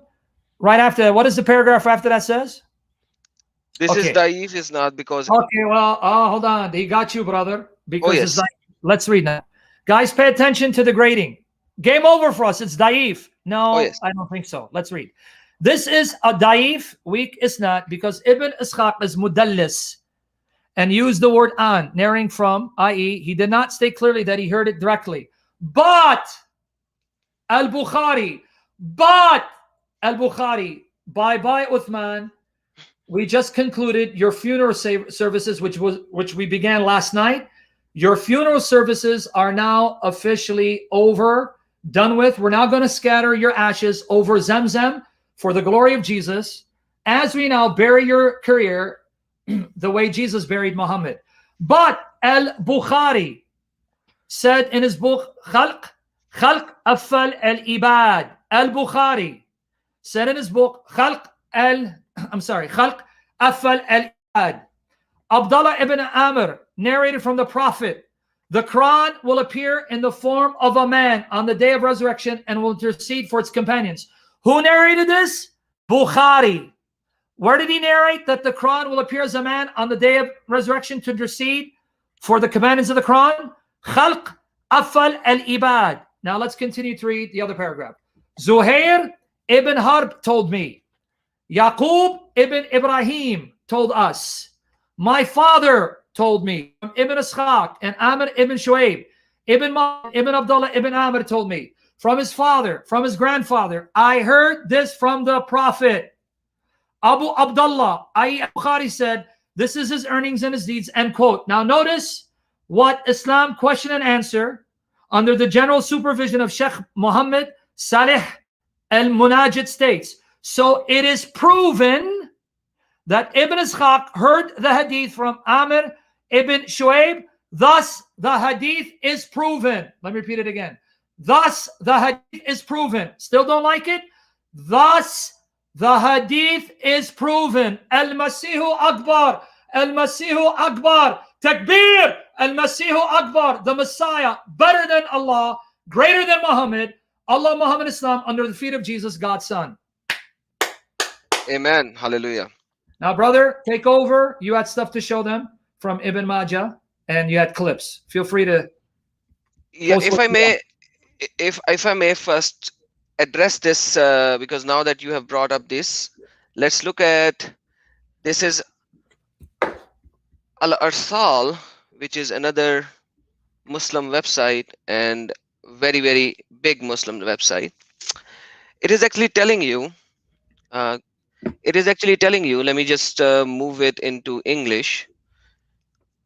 right after that. What is the paragraph after that says? This is da'if, is not because... Okay, well, hold on. He got you, brother. Because yes. it's da'if. Let's read now. Guys, pay attention to the grading. Game over for us. It's da'if. No, yes. I don't think so. Let's read. This is a da'if, weak isnad, because Ibn Ishaaq is mudallis and used the word an, narrating from, i.e., he did not state clearly that he heard it directly. But al-Bukhari, bye-bye, Uthman. We just concluded your funeral services, which we began last night. Your funeral services are now officially over, done with. We're now going to scatter your ashes over Zamzam for the glory of Jesus, as we now bury your career the way Jesus buried Muhammad. But al-Bukhari said in his book, Khalq Afal al-Ibad. Al-Bukhari said in his book, Khalq Afal al-Ibad. Abdullah ibn Amr narrated from the Prophet, the Quran will appear in the form of a man on the day of resurrection and will intercede for its companions. Who narrated this? Bukhari. Where did he narrate that the Quran will appear as a man on the day of resurrection to intercede for the companions of the Quran? Khalq Afal al-Ibad. Now let's continue to read the other paragraph. Zuhair ibn Harb told me. Yaqub ibn Ibrahim told us. My father told me. Ibn Ishaaq and Amr ibn Shu, Ibn Abdullah ibn Amr told me. From his father, from his grandfather, I heard this from the Prophet. Abu Abdullah, i.e. Bukhari said, this is his earnings and his deeds, end quote. Now notice what Islam question and answer under the general supervision of Sheikh Muhammad Salih al-Munajid states. So it is proven that Ibn Ishaaq heard the hadith from Amr ibn Shu. Thus, the hadith is proven. Let me repeat it again. Thus, the hadith is proven. Still don't like it? Thus, the hadith is proven. Al-Masihu Akbar. Al-Masihu Akbar. Takbir. Al-Masihu Akbar. The Messiah, better than Allah, greater than Muhammad. Allah, Muhammad, Islam, under the feet of Jesus, God's Son. Amen. Hallelujah. Now, brother, take over. You had stuff to show them from Ibn Majah, and you had clips. Feel free to. Yeah, if I may first address this, because now that you have brought up this, let's look at, this is Al-Arsal, which is another Muslim website and very, very big Muslim website. It is actually telling you, let me just move it into English,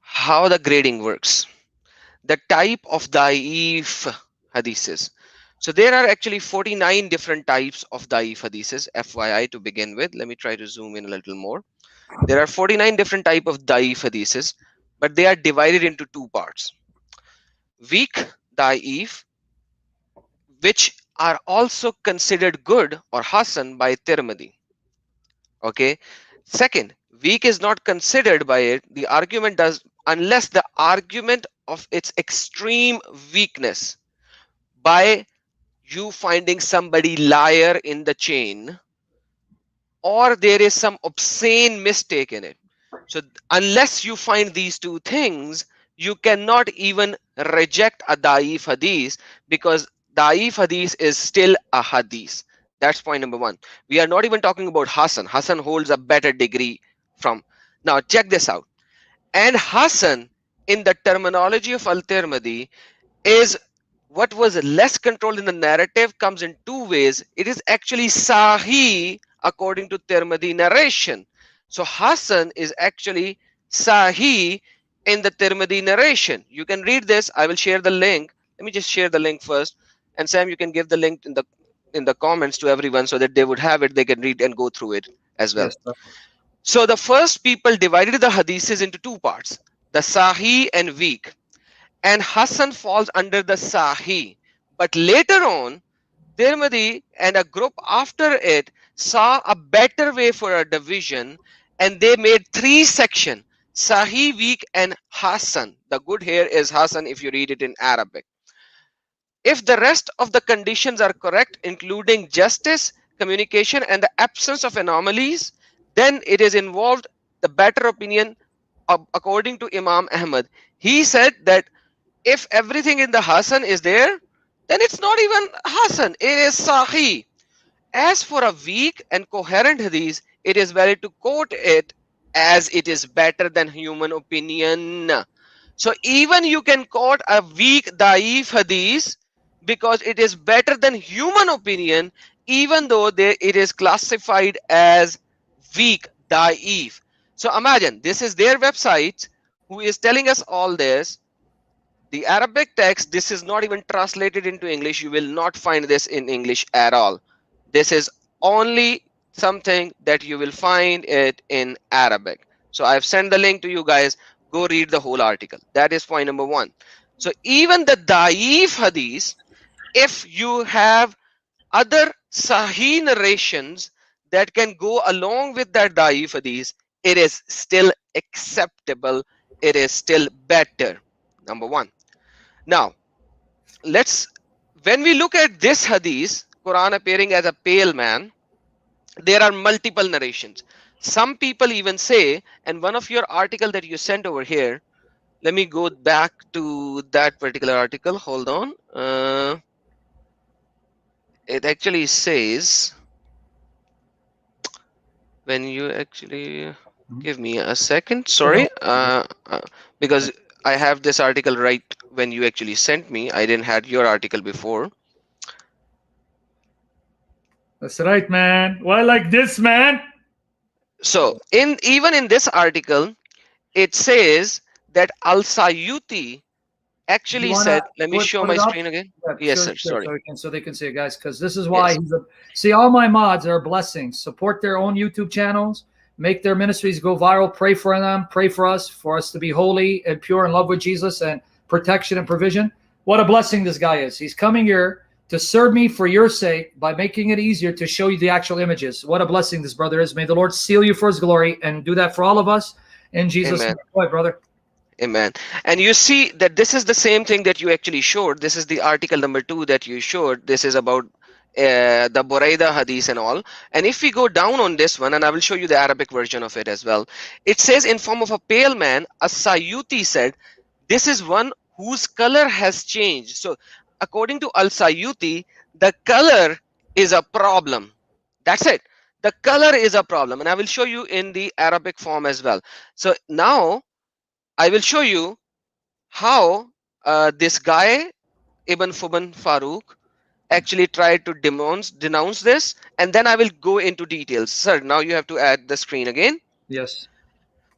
how the grading works. The type of da'if hadiths. So there are actually 49 different types of da'if hadiths, FYI, to begin with. Let me try to zoom in a little more. There are 49 different types of da'if hadiths, but they are divided into two parts. Weak da'if, which are also considered good or Hasan by Tirmidhi. Okay. Second, weak is not considered by it. The argument does, unless the argument of its extreme weakness by you finding somebody liar in the chain, or there is some obscene mistake in it. So unless you find these two things, you cannot even reject a da'if hadith, because da'if hadith is still a hadith. That's point number one. We are not even talking about Hasan. Hasan holds a better degree from. Now check this out. And Hasan, in the terminology of Al-Tirmidhi, is what was less controlled in the narrative, comes in two ways. It is actually sahih according to Tirmidhi narration. So Hasan is actually sahih in the Tirmidhi narration. You can read this. I will share the link. Let me just share the link first. And Sam, you can give the link in the comments to everyone so that they would have it. They can read and go through it as well. Yes. So the first people divided the hadiths into two parts, the sahih and weak. And Hasan falls under the sahih. But later on, Tirmidhi and a group after it saw a better way for a division, and they made three sections: sahih, weak, and Hasan. The good here is Hasan if you read it in Arabic. If the rest of the conditions are correct, including justice, communication, and the absence of anomalies, then it is involved the better opinion according to Imam Ahmad. He said that if everything in the Hasan is there, then it's not even Hasan, it is Sahih. As for a weak and coherent hadith, it is valid to quote it as it is better than human opinion. So even you can quote a weak da'if hadith because it is better than human opinion, even though it is classified as weak da'if. So imagine, this is their website who is telling us all this. The Arabic text, this is not even translated into English. You will not find this in English at all. This is only something that you will find it in Arabic. So I've sent the link to you guys. Go read the whole article. That is point number one. So even the da'if hadith, if you have other sahih narrations that can go along with that da'if hadith, it is still acceptable. It is still better. Number one. Now, when we look at this hadith, Quran appearing as a pale man, there are multiple narrations. Some people even say, and one of your article that you sent over here, let me go back to that particular article. Hold on. it actually says, when you actually give me a second, sorry, because I have this article right when you actually sent me. I didn't had your article before. That's right, man. Why like this, man? So even in this article, it says that Al-Sayuti You actually want to said, let me show put my it up? screen again. Yeah, Yes, sure, sir. sure. Sorry. So they can see it, guys, because this is why Yes. see, all my mods are blessings. Support their own YouTube channels, make their ministries go viral. Pray for them, pray for us to be holy and pure in love with Jesus and protection and provision. What a blessing this guy is. He's coming here to serve me for your sake by making it easier to show you the actual images. What a blessing this brother is. May the Lord seal you for his glory and do that for all of us in Jesus' Amen. name. Go ahead, brother. Amen. And you see that this is the same thing that you actually showed. This is the article number 2 that you showed. This is about the Buraida Hadith and all. And if we go down on this one, and I will show you the Arabic version of it as well, it says, in form of a pale man, As-Sayuti said, this is one whose color has changed. So according to Al-Sayuti, the color is a problem. That's it. The color is a problem. And I will show you in the Arabic form as well. So now I will show you how this guy, Ibn Fubun Farooq, actually tried to denounce this, and then I will go into details. Sir, now you have to add the screen again. Yes.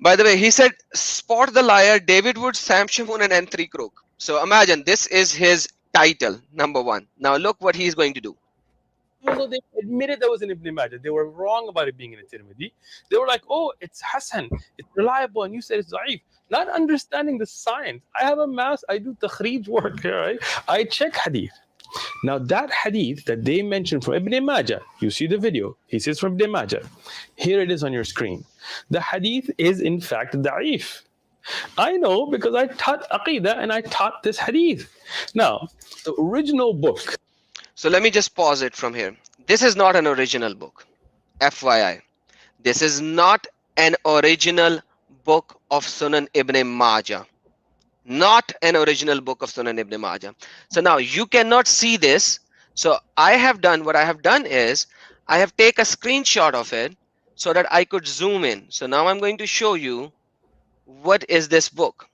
By the way, he said, spot the liar, David Wood, Sam Shamoun, and N3 Crook. So imagine this is his title, number 1. Now look what he's going to do. Although they admitted that was an Ibn Majah, they were wrong about it being in a Tirmidhi. They were like, oh, it's Hasan, it's reliable, and you said it's Da'if. Not understanding the science. I have a mass, I do takhrij work here, right? I check hadith. Now that hadith that they mentioned from Ibn Majah, you see the video, he says from Ibn Majah. Here it is on your screen. The hadith is in fact da'if. I know because I taught Aqidah and I taught this hadith. Now, the original book. So let me just pause it from here. This is not an original book. FYI. This is not an original book of Sunan Ibn Majah. Not an original book of Sunan Ibn Majah. So now you cannot see this. So what I have done is I have taken a screenshot of it so that I could zoom in. So now I'm going to show you what is this book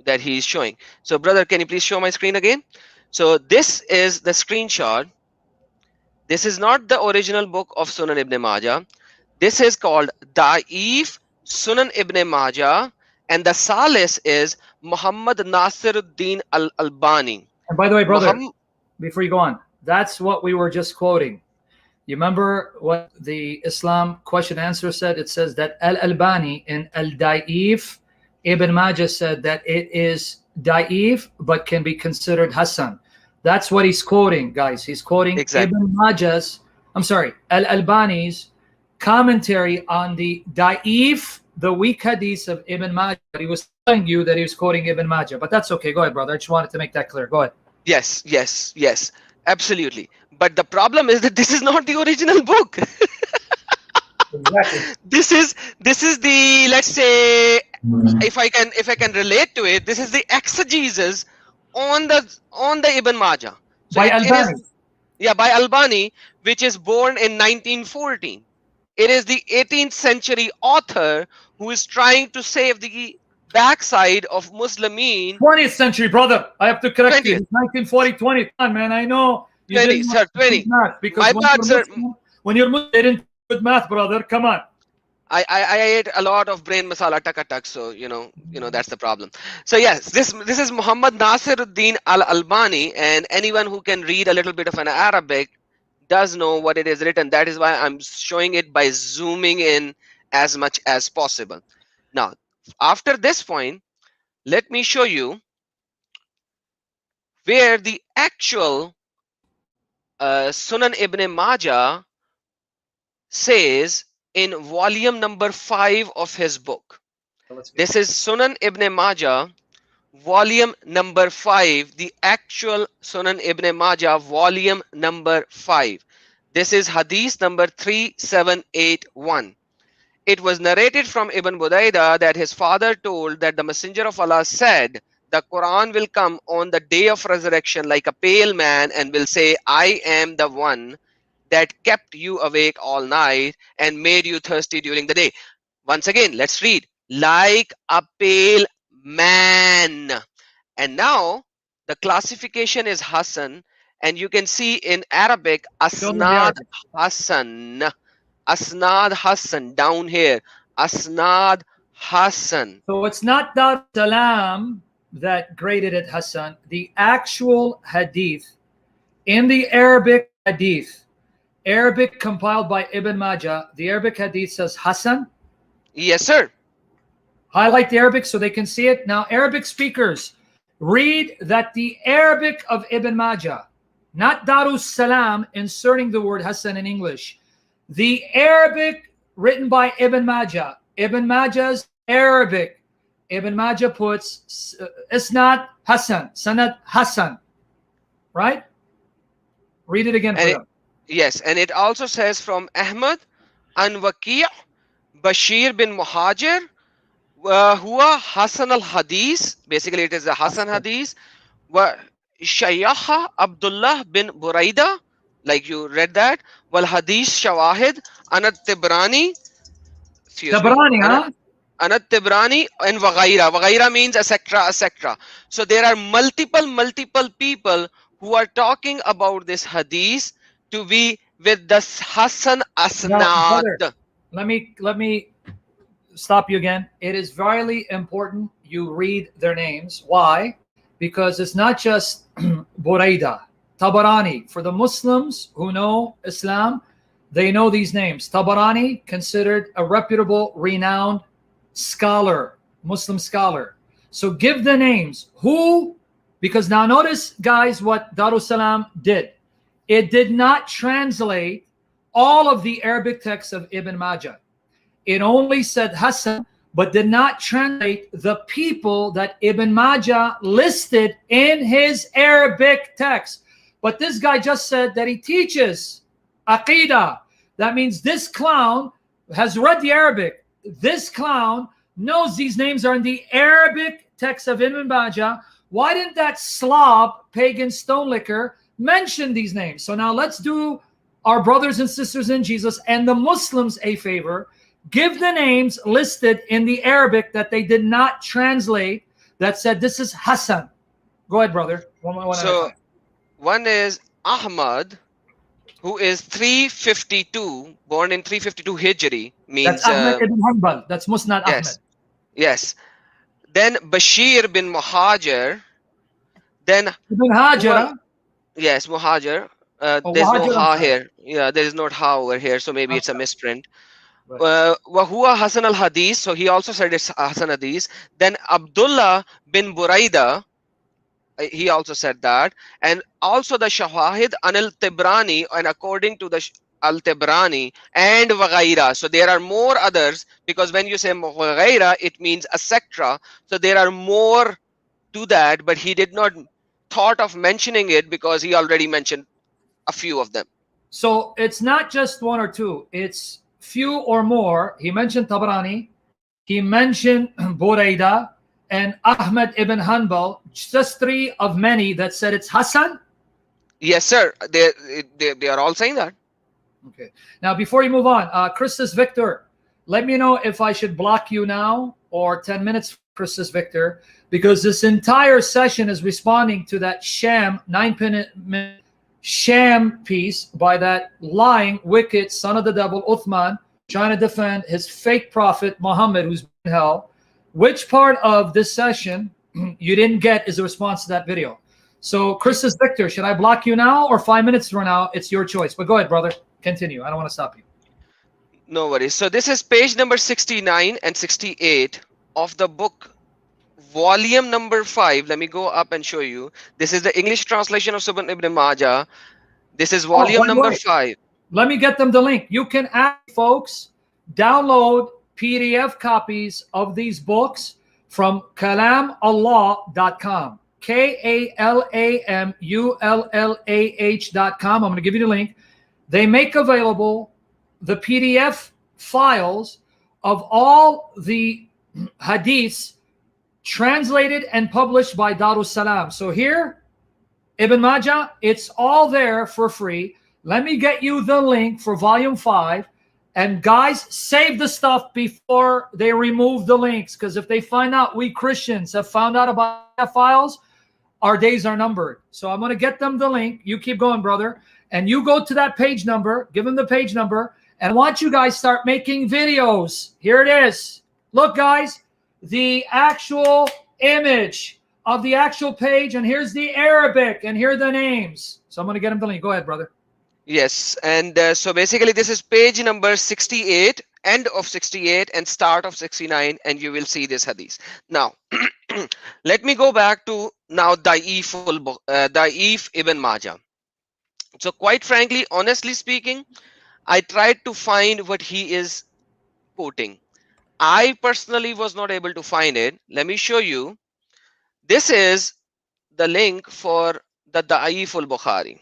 that he is showing. So brother, can you please show my screen again? So this is the screenshot. This is not the original book of Sunan Ibn Majah. This is called Da'if Sunan Ibn Majah, and the Salis is Muhammad Nasiruddin al-Albani. And by the way, brother, before you go on, that's what we were just quoting. You remember what the Islam question answer said? It says that al-Albani in al-Da'if, Ibn Majah said that it is Da'if but can be considered Hasan. That's what he's quoting, guys. He's quoting Ibn Majah's, al-Albani's commentary on the Da'if, the weak hadith of Ibn Majah. He was telling you that he was quoting Ibn Majah, but that's okay. Go ahead, brother. I just wanted to make that clear. Go ahead. Yes, absolutely. But the problem is that this is not the original book. Exactly. This is the, let's say, if I can relate to it, this is the exegesis on the Ibn Majah. So by Albani. By Albani, which is born in 1914. It is the 18th century author who is trying to save the backside of Muslimin. 20th century, brother. I have to correct you. 1940, 20. Man, I know. 20, sir, 20. Math because My bad, sir. When you're Muslim, they didn't good math, brother. Come on. I ate a lot of brain masala tak, so you know that's the problem. So yes, this is Muhammad Nasiruddin al-Albani, and anyone who can read a little bit of an Arabic does know what it is written. That is why I'm showing it by zooming in as much as possible. Now, after this point, let me show you where the actual Sunan Ibn Majah says in volume number 5 of his book. This is Sunan Ibn Majah, volume number 5, the actual Sunan Ibn Majah, volume number 5. This is hadith number 3781. It was narrated from Ibn Budayda that his father told that the Messenger of Allah said the Quran will come on the day of resurrection like a pale man and will say, I am the one that kept you awake all night and made you thirsty during the day. Once again, let's read. Like a pale man. And now the classification is Hasan, and you can see in Arabic Show me the Asnad Arabic. Hasan. Asnad Hasan down here. Asnad Hasan. So it's not Dar Salam that graded it Hasan. The actual hadith in the Arabic hadith, Arabic compiled by Ibn Majah, the Arabic hadith says Hasan. Yes, sir. Highlight the Arabic so they can see it. Now, Arabic speakers, read that the Arabic of Ibn Majah, not Darus Salam, inserting the word Hasan in English. The Arabic written by Ibn Majah, Ibn Majah's Arabic, Ibn Majah puts Isnad Hasan, Sanad Hasan, right? Read it again. And yes, and it also says from Ahmad an Waqi' Bashir bin Muhajir Huwa Hasan al-Hadees. Basically, it is the Hasan Hadees. Wa Shaykh Abdullah bin Buraida, like you read that. Wal Hadith Shawahid Anat Tibrani. Tabrani, huh? Anat Tibrani and Wagaira. Wagaira means etc. etc. So there are multiple people who are talking about this hadith to be with the Hasan Now, Asnad. brother, let me stop you again. It is very important you read their names. Why? Because it's not just Buraida, Tabarani. For the Muslims who know Islam, they know these names. Tabarani, considered a reputable, renowned scholar, Muslim scholar. So give the names. Who? Because now notice, guys, what Darussalam did. It did not translate all of the Arabic texts of Ibn Majah. It only said Hasan, but did not translate the people that Ibn Majah listed in his Arabic text. But this guy just said that he teaches Aqidah. That means this clown has read the Arabic. This clown knows these names are in the Arabic text of Ibn Majah. Why didn't that slob, pagan stone licker, mention these names? So now let's do our brothers and sisters in Jesus and the Muslims a favor. Give the names listed in the Arabic that they did not translate that said this is Hasan. Go ahead, brother. One is Ahmad, who is 352, born in 352 Hijri. Means, that's Ahmad ibn Hanbal. That's Musnad yes, Ahmad. Yes. Then Bashir bin Muhajir. Then Ibn Hajar. Yes, Muhajir. There's Muhajir, no ha here. Yeah, there is no ha over here, so maybe it's a misprint. Wahua Hasan al-Hadees, so he also said it's Hasan Hadees. Then Abdullah bin Buraida, he also said that. And also the Shawahid Anil Tibrani, and according to the al-Tibrani and Wagaira. So there are more others, because when you say Wagaira, it means etc. So there are more to that, but he did not thought of mentioning it because he already mentioned a few of them. So it's not just one or two, it's few or more. He mentioned Tabrani, he mentioned Buraida, and Ahmad ibn Hanbal, just three of many that said it's Hasan. Yes, sir. They are all saying that. Okay. Now, before you move on, Christus Victor, let me know if I should block you now or 10 minutes, Christus Victor, because this entire session is responding to that sham 9-minute sham piece by that lying, wicked son of the devil, Uthman, trying to defend his fake prophet, Muhammad, who's in hell. Which part of this session you didn't get is a response to that video. So, Christus Victor, should I block you now or 5 minutes from now? It's your choice. But go ahead, brother. Continue. I don't want to stop you. No worries. So this is page number 69 and 68 of the book, volume number 5. Let me go up and show you. This is the English translation of Sunan Ibn Majah. This is volume number 5. Let me get them the link. You can ask folks, download PDF copies of these books from kalamallah.com. KALAMULLAH.com. I'm going to give you the link. They make available the PDF files of all the hadiths translated and published by Darus Salam. So here, Ibn Majah, it's all there for free. Let me get you the link for volume 5. And guys, save the stuff before they remove the links, because if they find out we Christians have found out about files, our days are numbered. So I'm going to get them the link. You keep going, brother. And you go to that page number, give them the page number, and I want you guys start making videos. Here it is. Look, guys, the actual image of the actual page, and here's the Arabic, and here are the names. So I'm going to get them the link. Go ahead, brother. Yes, and so basically this is page number 68, end of 68 and start of 69, and you will see this hadith. Now, let me go back to now Da'if Ibn Majah. So quite frankly, honestly speaking, I tried to find what he is quoting. I personally was not able to find it. Let me show you. This is the link for the Da'if al-Bukhari.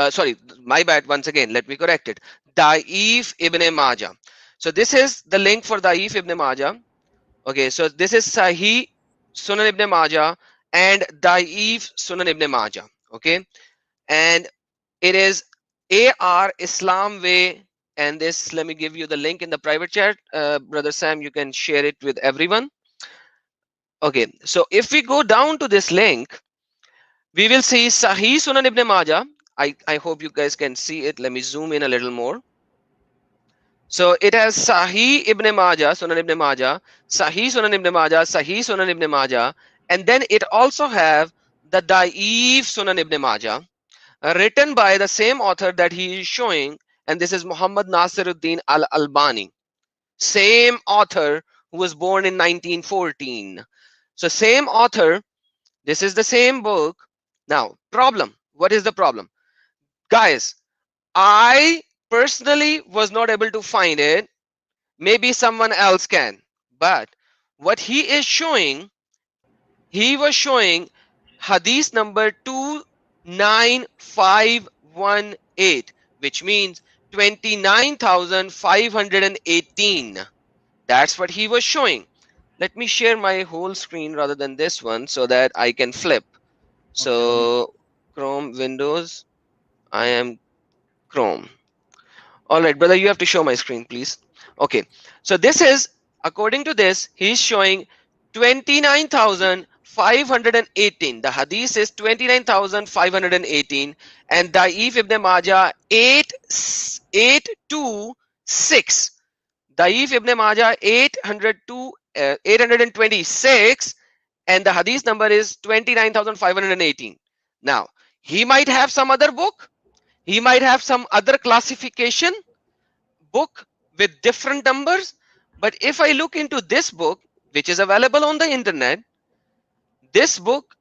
Sorry, my bad. Once again, let me correct it. Da'if Ibn Majah. So this is the link for Da'if Ibn Majah. Okay, so this is Sahih Sunan Ibn Majah and Da'if Sunan Ibn Majah. Okay, and it is AR Islam Way. And this, let me give you the link in the private chat. Brother Sam, you can share it with everyone. Okay, so if we go down to this link, we will see Sahih Sunan Ibn Majah. I hope you guys can see it. Let me zoom in a little more. So it has Sahih Ibn Majah, Sunan Ibn Majah, Sahih Sunan Ibn Majah, Sahih Sunan Ibn Majah, and then it also have the Da'if Sunan Ibn Majah, written by the same author that he is showing, and this is Muhammad Nasiruddin al-Albani, same author who was born in 1914. So same author, this is the same book. Now, problem. What is the problem? Guys, I personally was not able to find it. Maybe someone else can. But what he is showing, he was showing hadith number 29518, which means 29,518. That's what he was showing. Let me share my whole screen rather than this one so that I can flip. So Chrome, Windows, I am Chrome. All right, brother, you have to show my screen, please. Okay, so this is, according to this, he's showing 29,518. The hadith is 29,518, and Da'if Ibn Majah 826. Da'if Ibn Majah 826, and the hadith number is 29,518. Now, he might have some other book. He might have some other classification book with different numbers. But if I look into this book, which is available on the internet, this book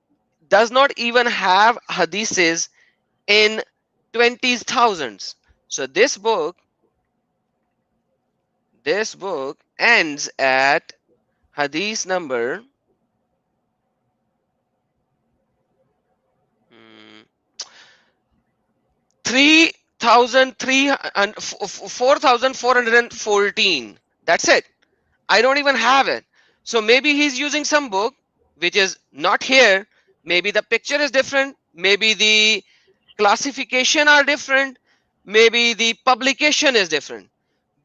does not even have hadiths in 20s thousands. So this book ends at hadith number 4,414. That's it. I don't even have it. So maybe he's using some book which is not here. Maybe the picture is different. Maybe the classification are different. Maybe the publication is different.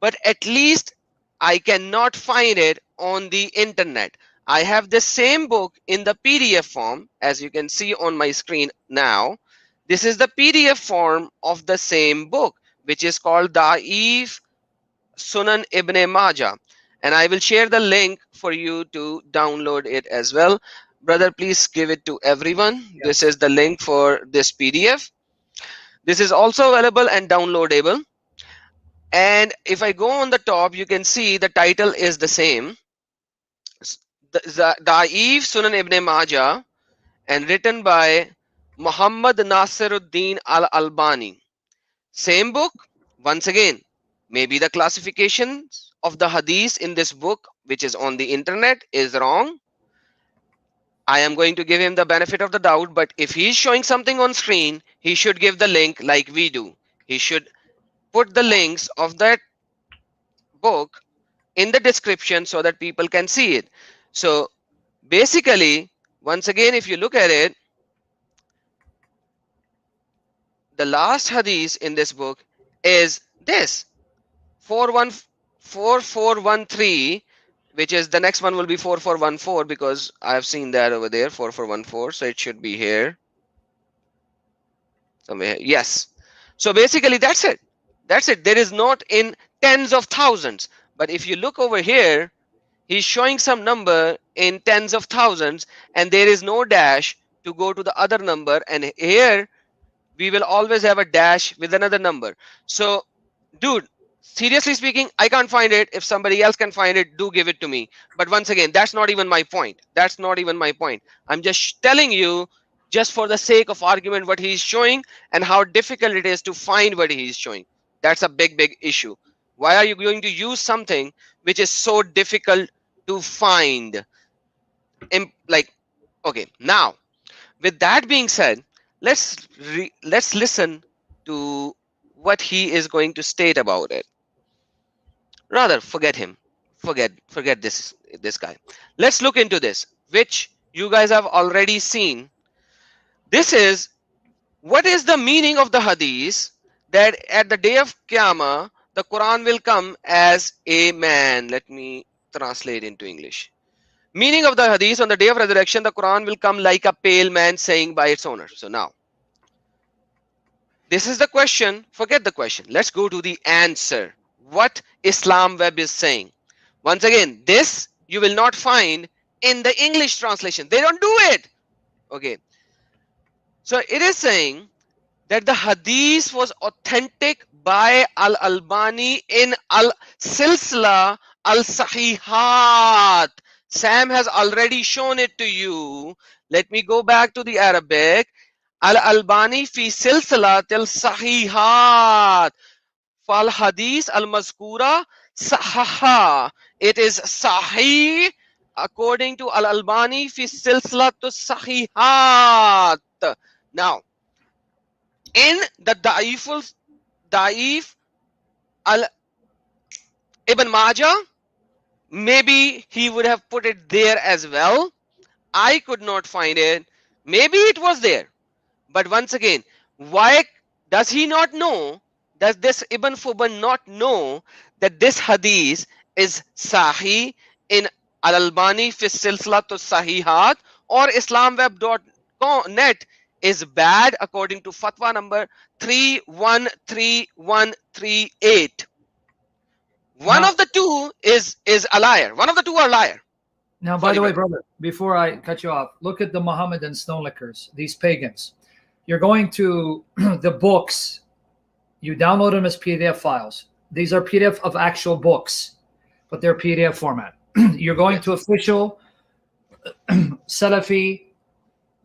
But at least I cannot find it on the internet. I have the same book in the PDF form, as you can see on my screen now. This is the PDF form of the same book, which is called Da'if Sunan Ibn Majah. And I will share the link for you to download it as well. Brother, please give it to everyone. Yes. This is the link for this PDF. This is also available and downloadable. And if I go on the top, you can see the title is the same. Da'if Sunan Ibn Majah, and written by Muhammad Nasiruddin al-Albani. Same book. Once again, maybe the classifications of the hadith in this book, which is on the internet, is wrong. I am going to give him the benefit of the doubt, but if he's showing something on screen, he should give the link like we do. He should put the links of that book in the description so that people can see it. So Basically, once again, if you look at it, the last hadith in this book is this 4413, which is the next one will be 4414 because I have seen that over there 4414, so it should be here somewhere. Yes. So basically that's it. That's it. There is not in tens of thousands, but if you look over here, he's showing some number in tens of thousands and there is no dash to go to the other number, and here we will always have a dash with another number. So dude, seriously speaking, I can't find it. If somebody else can find it, do give it to me. But once again, that's not even my point. That's not even my point. I'm just telling you, just for the sake of argument, what he's showing and how difficult it is to find what he's showing. That's a big issue. Why are you going to use something which is so difficult to find? Like, okay, now with that being said, let's listen to what he is going to state about it. Rather, forget him. Forget this guy. Let's look into this, which you guys have already seen. This is what is the meaning of the hadith that at the day of Qiyamah, the Quran will come as a man. Let me translate into English. Meaning of the hadith: on the day of resurrection, the Quran will come like a pale man saying by its owner. So now, this is the question. Forget the question. Let's go to the answer. What Islam Web is saying. Once again, this you will not find in the English translation. They don't do it. Okay. So it is saying that the hadith was authentic by Al-Albani in Al-Silsila Al-Sahihat. Sam has already shown it to you. Let me go back to the Arabic. Al-Albani fi silsilat al-sahihat. Fal hadith al-mazkura sahaha. It is sahih according to Al-Albani fi silsilat al-sahihat. Now, in the Da'if Ibn Majah, maybe he would have put it there as well. I could not find it. Maybe it was there. But once again, why does he not know? Does this Ibn Fubun not know that this hadith is sahih in Al-Albani fi silsilat al-sahihat, or islamweb.net is bad according to fatwa number 313138? One Now- of the two is a liar. One of the two are liar. Now, by the way, brother, before I cut you off, look at the Mohammedan stone lickers, these pagans. You're going to the books. You download them as PDF files. These are PDF of actual books, but they're PDF format. You're going to official Salafi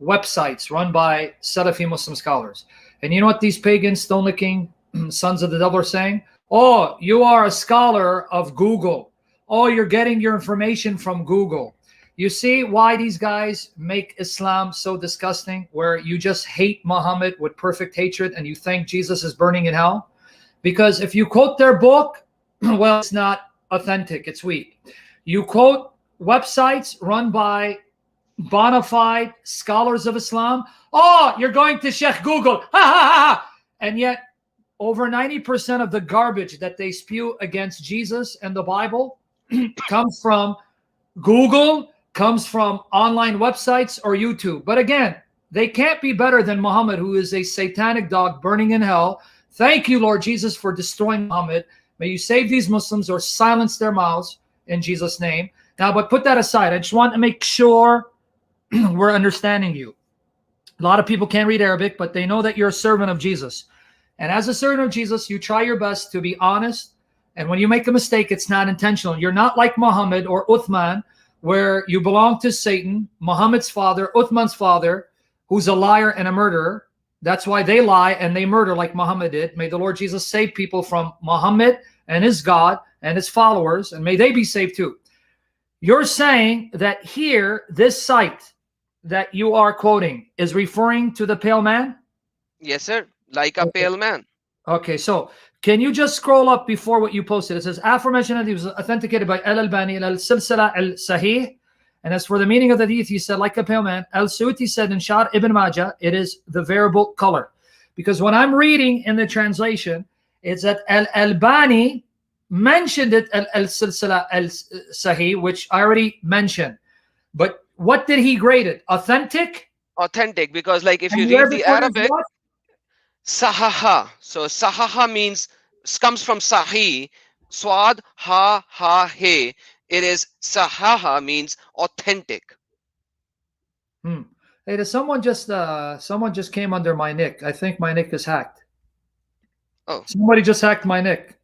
websites run by Salafi Muslim scholars. And you know what these pagan stone licking sons of the devil are saying? Oh, you are a scholar of Google. Oh, you're getting your information from Google. You see why these guys make Islam so disgusting, where you just hate Muhammad with perfect hatred and you think Jesus is burning in hell? Because if you quote their book, well, it's not authentic, it's weak. You quote websites run by bona fide scholars of Islam. Oh, you're going to Sheikh Google. Ha, ha, ha, ha. And yet, over 90% of the garbage that they spew against Jesus and the Bible comes from Google, comes from online websites or YouTube. But again, they can't be better than Muhammad, who is a satanic dog burning in hell. Thank you, Lord Jesus, for destroying Muhammad. May you save these Muslims or silence their mouths in Jesus' name. Now, but put that aside. I just want to make sure we're understanding you. A lot of people can't read Arabic, but they know that you're a servant of Jesus. And as a servant of Jesus, you try your best to be honest. And when you make a mistake, it's not intentional. You're not like Muhammad or Uthman, where you belong to Satan, Muhammad's father, Uthman's father, who's a liar and a murderer. That's why they lie and they murder like Muhammad did. May the Lord Jesus save people from Muhammad and his God and his followers, and may they be saved too. You're saying that here, this site that you are quoting is referring to the pale man? Yes, sir. Like a pale man. Okay, so can you just scroll up before what you posted? It says, aforementioned hadith was authenticated by Al-Albani in Al-Silsila Al-Sahih, And as for the meaning of the hadith, he said, like a pale man. Al-Suti said in Shar ibn Majah, it is the variable color. Because when I'm reading in the translation, it's that Al-Albani mentioned it al-Silsila al-Sahih, which I already mentioned. But what did he grade it? Authentic? Authentic, because like if And you read the word is Arabic, what? sahaha. So sahaha means, comes from sahih. Swad ha he. It is sahaha means authentic. Hey, someone just came under my nick. I think my nick is hacked. Oh. Somebody just hacked my nick.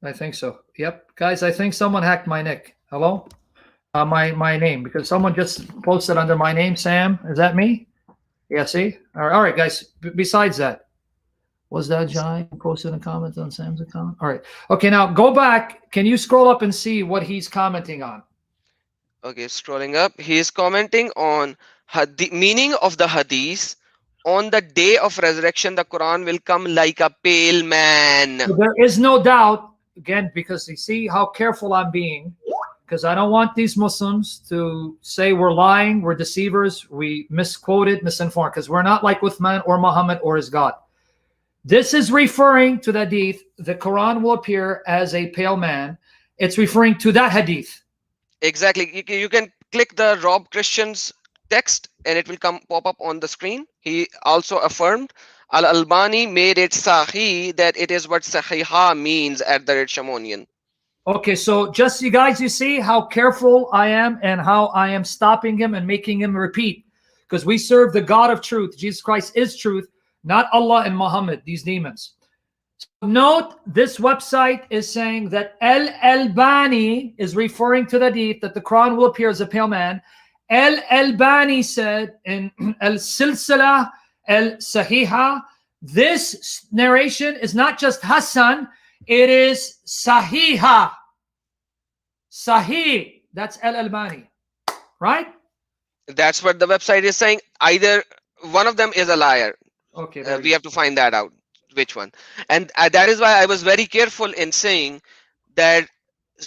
I think so. Yep. Guys, I think someone hacked my nick. Hello? My name, because someone just posted under my name. Sam, is that me? Yeah, see? All right, guys. Besides that, was that Jai posted a comment on Sam's account? All right. Okay, now go back. Can you scroll up and see what he's commenting on? Okay, scrolling up. He is commenting on the meaning of the hadith. On the day of resurrection, the Quran will come like a pale man. So there is no doubt, again, because you see how careful I'm being, because I don't want these Muslims to say we're lying, we're deceivers, we misquoted, misinformed, because we're not like Uthman or Muhammad or his God. This is referring to the hadith. The Quran will appear as a pale man. It's referring to that hadith. Exactly. You can click the Rob Christian's text and it will pop up on the screen. He also affirmed Al-Albani made it sahih, that it is what sahiha means at the Shamonian. Okay, so just you guys, you see how careful I am and how I am stopping him and making him repeat, because we serve the God of truth. Jesus Christ is truth, not Allah and Muhammad, these demons. So note, this website is saying that Al-Albani is referring to the hadith that the Quran will appear as a pale man. Al-Albani said in Al-Silsila al-Sahiha, this narration is not just Hasan, it is Sahiha. Sahih. That's Al-Albani. Right? That's what the website is saying. Either one of them is a liar. Okay. We have to find that out, which one. And that is why I was very careful in saying that,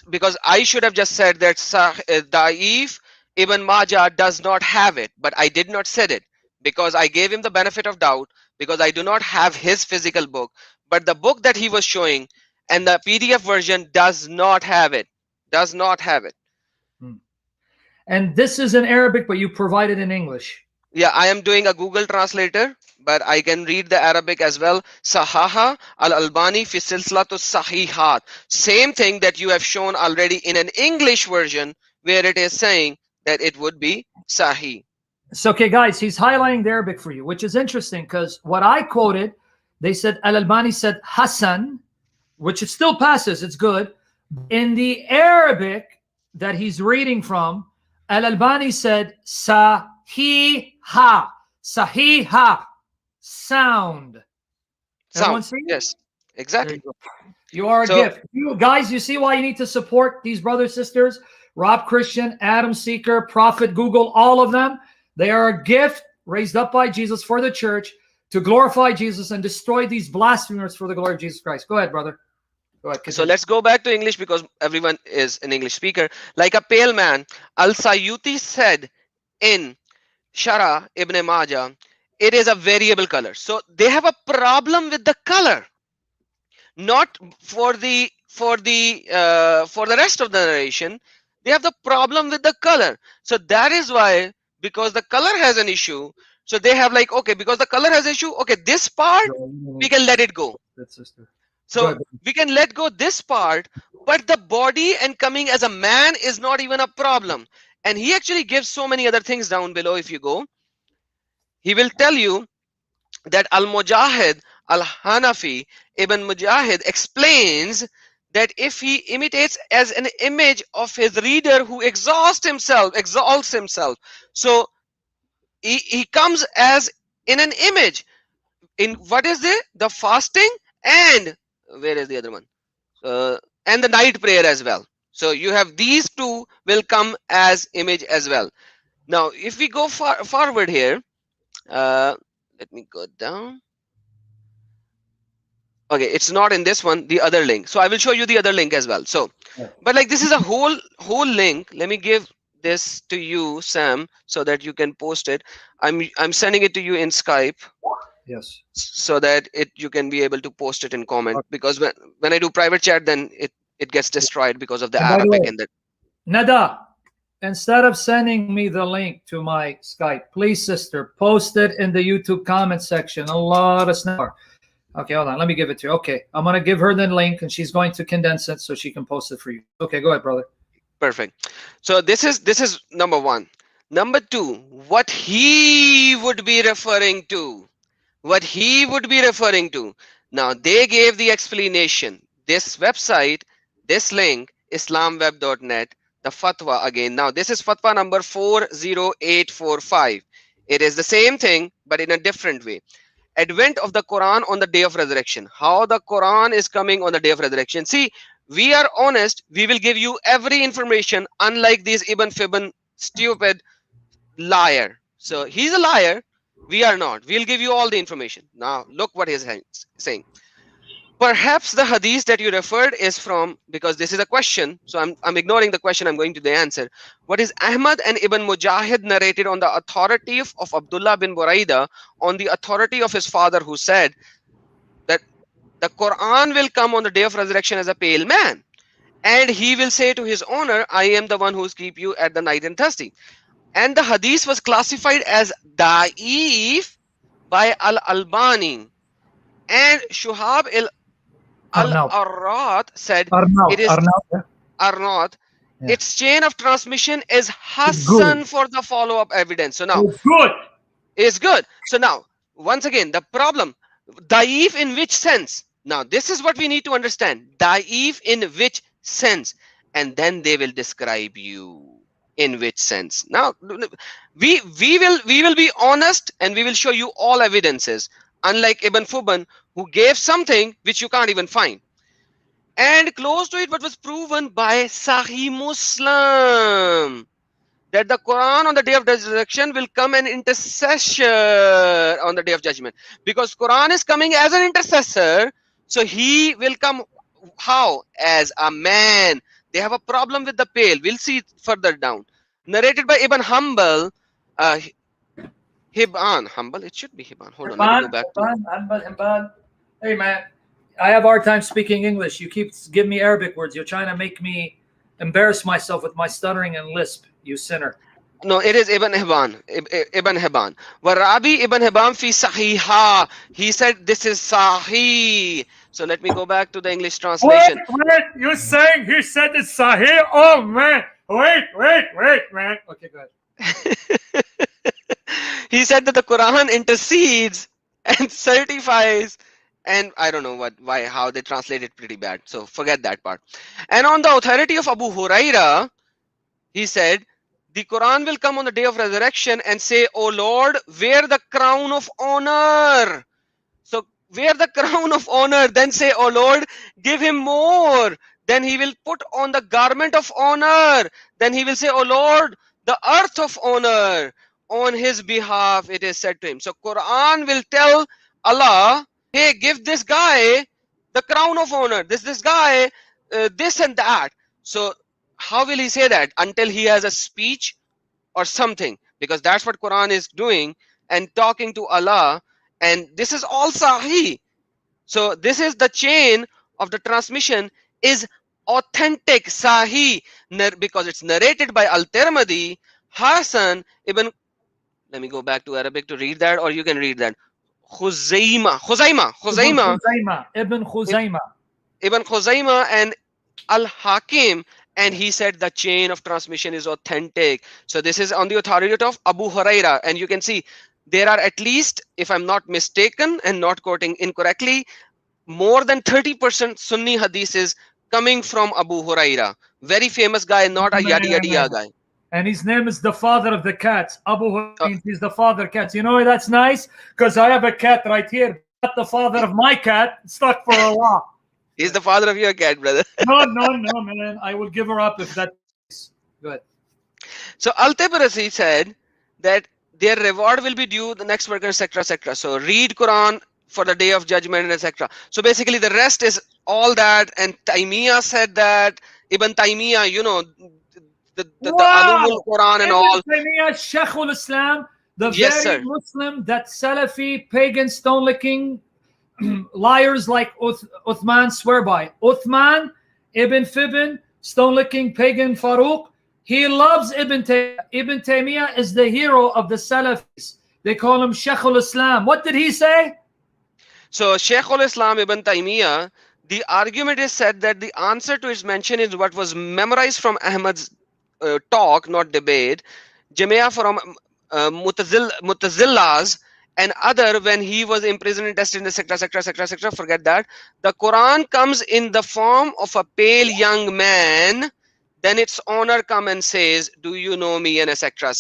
because I should have just said that Da'if Ibn Majah does not have it, but I did not said it because I gave him the benefit of doubt, because I do not have his physical book, but the book that he was showing and the PDF version does not have it. Does not have it. And this is in Arabic, but you provide it in English. Yeah, I am doing a Google translator, but I can read the Arabic as well. Sahaha al-Albani fi silsilatu sahihat. Same thing that you have shown already in an English version, where it is saying that it would be sahih. So, okay, guys, he's highlighting the Arabic for you, which is interesting because what I quoted, they said Al-Albani said Hasan, which it still passes, it's good. In the Arabic that he's reading from, Al-Albani said Sahiha. Sahiha. Sound. Everyone see? Yes, exactly. You are a gift. You guys, you see why you need to support these brothers, sisters? Rob Christian, Adam Seeker, Prophet Google, all of them. They are a gift raised up by Jesus for the church to glorify Jesus and destroy these blasphemers for the glory of Jesus Christ. Go ahead, brother. Go ahead. So let's go back to English because everyone is an English speaker. Like a pale man, Al-Sayyuti said in Shara Ibn Majah, it is a variable color. So they have a problem with the color, not for the rest of the narration. They have the problem with the color. So that is why, because the color has an issue, so they have like, okay, because the color has issue, okay, this part we can let it go. So we can let go this part, but the body and coming as a man is not even a problem. And he actually gives so many other things down below. If you go, he will tell you that Al-Mujahid Al-Hanafi Ibn Mujahid explains that if he imitates as an image of his reader who exalts himself, so he comes as in an image in what is the fasting, and where is the other one, and the night prayer as well. So you have these two will come as image as well. Now if we go forward here, let me go down. Okay, it's not in this one, the other link. So I will show you the other link as well. So, but like this is a whole link. Let me give this to you, Sam, so that you can post it. I'm sending it to you in Skype Yes. so that you can be able to post it in comment, Okay. because when I do private chat, then it gets destroyed because of the And by the Arabic way, and the. Nada, instead of sending me the link to my Skype, please, sister, post it in the YouTube comment section. A lot of snap. Okay, hold on. Let me give it to you. Okay, I'm going to give her the link, and she's going to condense it so she can post it for you. Okay, go ahead, brother. Perfect. So this is number one. Number two, what he would be referring to. What he would be referring to. Now they gave the explanation. This website, this link, islamweb.net, the fatwa again. Now this is fatwa number 40845. It is the same thing, but in a different way. Advent of the Quran on the day of resurrection. How the Quran is coming on the day of resurrection. See, we are honest. We will give you every information, unlike these Ibn Fubun stupid liar. So he's a liar. We are not. We'll give you all the information. Now look what he's saying. Perhaps the hadith that you referred is from, because this is a question, so I'm ignoring the question, I'm going to the answer. What is Ahmad and Ibn Mujahid narrated on the authority of Abdullah bin Buraida, on the authority of his father, who said that the Quran will come on the day of resurrection as a pale man, and he will say to his owner, I am the one who keep you at the night and thirsty. And the hadith was classified as da'if by al-Albani, and Shuhab al-Arrat said it is Arnaut. Yeah. Its chain of transmission is Hasan for the follow-up evidence. So now It's good. So now, once again, the problem, da'if in which sense? Now this is what we need to understand. Da'if in which sense? And then they will describe you in which sense. Now we will be honest, and we will show you all evidences, unlike Ibn Fubun, who gave something which you can't even find. And close to it, what was proven by Sahih Muslim, that the Quran on the day of resurrection will come an intercessor on the day of judgment. Because Quran is coming as an intercessor, so he will come how? As a man. They have a problem with the pale. We'll see it further down. Narrated by Ibn Hanbal, Hibban. Hanbal, it should be Hibban. Hold on, let me go back to. Hey, man, I have a hard time speaking English. You keep giving me Arabic words. You're trying to make me embarrass myself with my stuttering and lisp, you sinner. No, it is Ibn Hibban. Ibn Hibban. Warabi Ibn Hibban fi sahiha. He said this is sahih. So let me go back to the English translation. Wait, you're saying he said it's sahih? Oh man, wait, man. Okay, go ahead. He said that the Quran intercedes and certifies, and I don't know how they translate it pretty bad. So forget that part. And on the authority of Abu Huraira, he said, the Quran will come on the day of resurrection and say, O Lord, wear the crown of honor. So wear the crown of honor, then say, O Lord, give him more. Then he will put on the garment of honor. Then he will say, O Lord, the earth of honor. On his behalf, it is said to him. So Quran will tell Allah, hey, give this guy the crown of honor. This guy, this and that. So how will he say that? Until he has a speech or something, because that's what Quran is doing and talking to Allah. And this is all sahih. So this is the chain of the transmission is authentic, sahih, because it's narrated by al-Tirmidhi, Hasan ibn. Let me go back to Arabic to read that, or you can read that. Khuzaymah Ibn Khuzaymah and al-Hakim, and he said the chain of transmission is authentic. So this is on the authority of Abu Huraira, and you can see there are at least, if I'm not mistaken and not quoting incorrectly, more than 30% Sunni hadiths coming from Abu Huraira. Very famous guy, not a yada yada guy. And his name is the father of the cats. Abu Huraira is the father of cats. You know why that's nice? Because I have a cat right here. Not the father of my cat. Stuck for Allah. He's the father of your cat, brother. No, man. I will give her up if that's good. So Al-Tabarasi said that their reward will be due the next worker, etc., etc. So read Quran for the day of judgment, etc. So basically the rest is all that. And Taymiyyah said that. Ibn Taymiyyah, the Ulumul Quran and all. Ibn Taymiyyah, Shaykhul Islam, the Yes, very sir. Muslim that Salafi, pagan, stone-licking liars like Uthman swear by. Uthman ibn Fubun, stone-licking pagan Farooq, he loves Ibn Taymiyyah. Ibn Taymiyyah is the hero of the Salafis. They call him Shaykhul Islam. What did he say? So Shaykh al-Islam Ibn Taymiyyah, the argument is said that the answer to his mention is what was memorized from Ahmad's talk, not debate. Jamia from Mutazillas and other when he was imprisoned and tested, etc. Forget that. The Quran comes in the form of a pale young man. Then its owner come and says, "Do you know me?" and etc.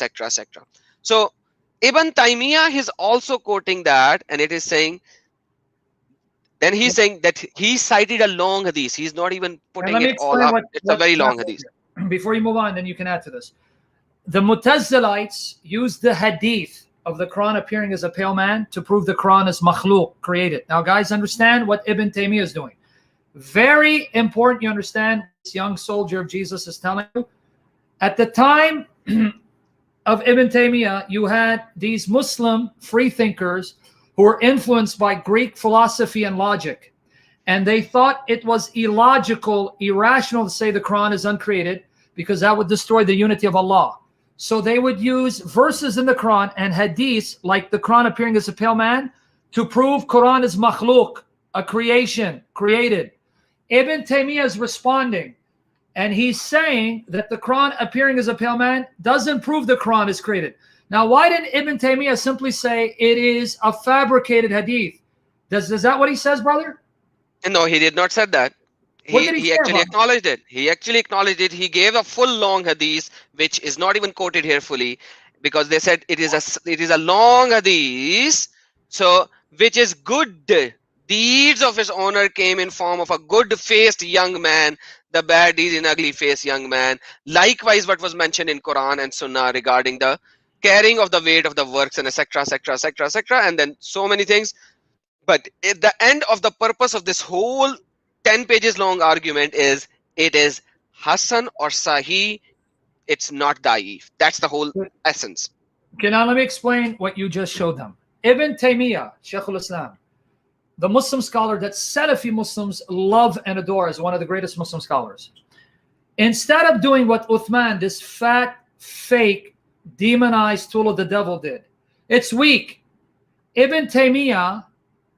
So Ibn Taymiyyah is also quoting that, and it is saying. Then he's saying that he cited a long hadith. He's not even putting it all up. It's a very long hadith. Before you move on, then you can add to this. The Mutazilites used the hadith of the Quran appearing as a pale man to prove the Quran is makhluq, created. Now, guys, understand what Ibn Taymiyyah is doing. Very important you understand this young soldier of Jesus is telling you. At the time of Ibn Taymiyyah, you had these Muslim free thinkers who were influenced by Greek philosophy and logic. And they thought it was illogical, irrational to say the Quran is uncreated because that would destroy the unity of Allah. So they would use verses in the Quran and hadiths like the Quran appearing as a pale man to prove Quran is makhluk, a creation, created. Ibn Taymiyyah is responding and he's saying that the Quran appearing as a pale man doesn't prove the Quran is created. Now, why didn't Ibn Taymiyyah simply say it is a fabricated hadith? Is that what he says, brother? No, he did not say that. He actually acknowledged it. He actually acknowledged it. He gave a full long hadith, which is not even quoted here fully, because they said it is a long hadith, so which is good. Deeds of his owner came in form of a good-faced young man, the bad deeds in ugly-faced young man. Likewise, what was mentioned in Quran and Sunnah regarding the carrying of the weight of the works and etc. And then so many things. But at the end of the purpose of this whole 10 pages long argument is it is Hasan or Sahih. It's not Da'if. That's the whole essence. Okay, now let me explain what you just showed them. Ibn Taymiyyah, Shaykhul Islam, the Muslim scholar that Salafi Muslims love and adore as one of the greatest Muslim scholars. Instead of doing what Uthman, this fat, fake, demonized tool of the devil did. It's weak. Ibn Taymiyyah,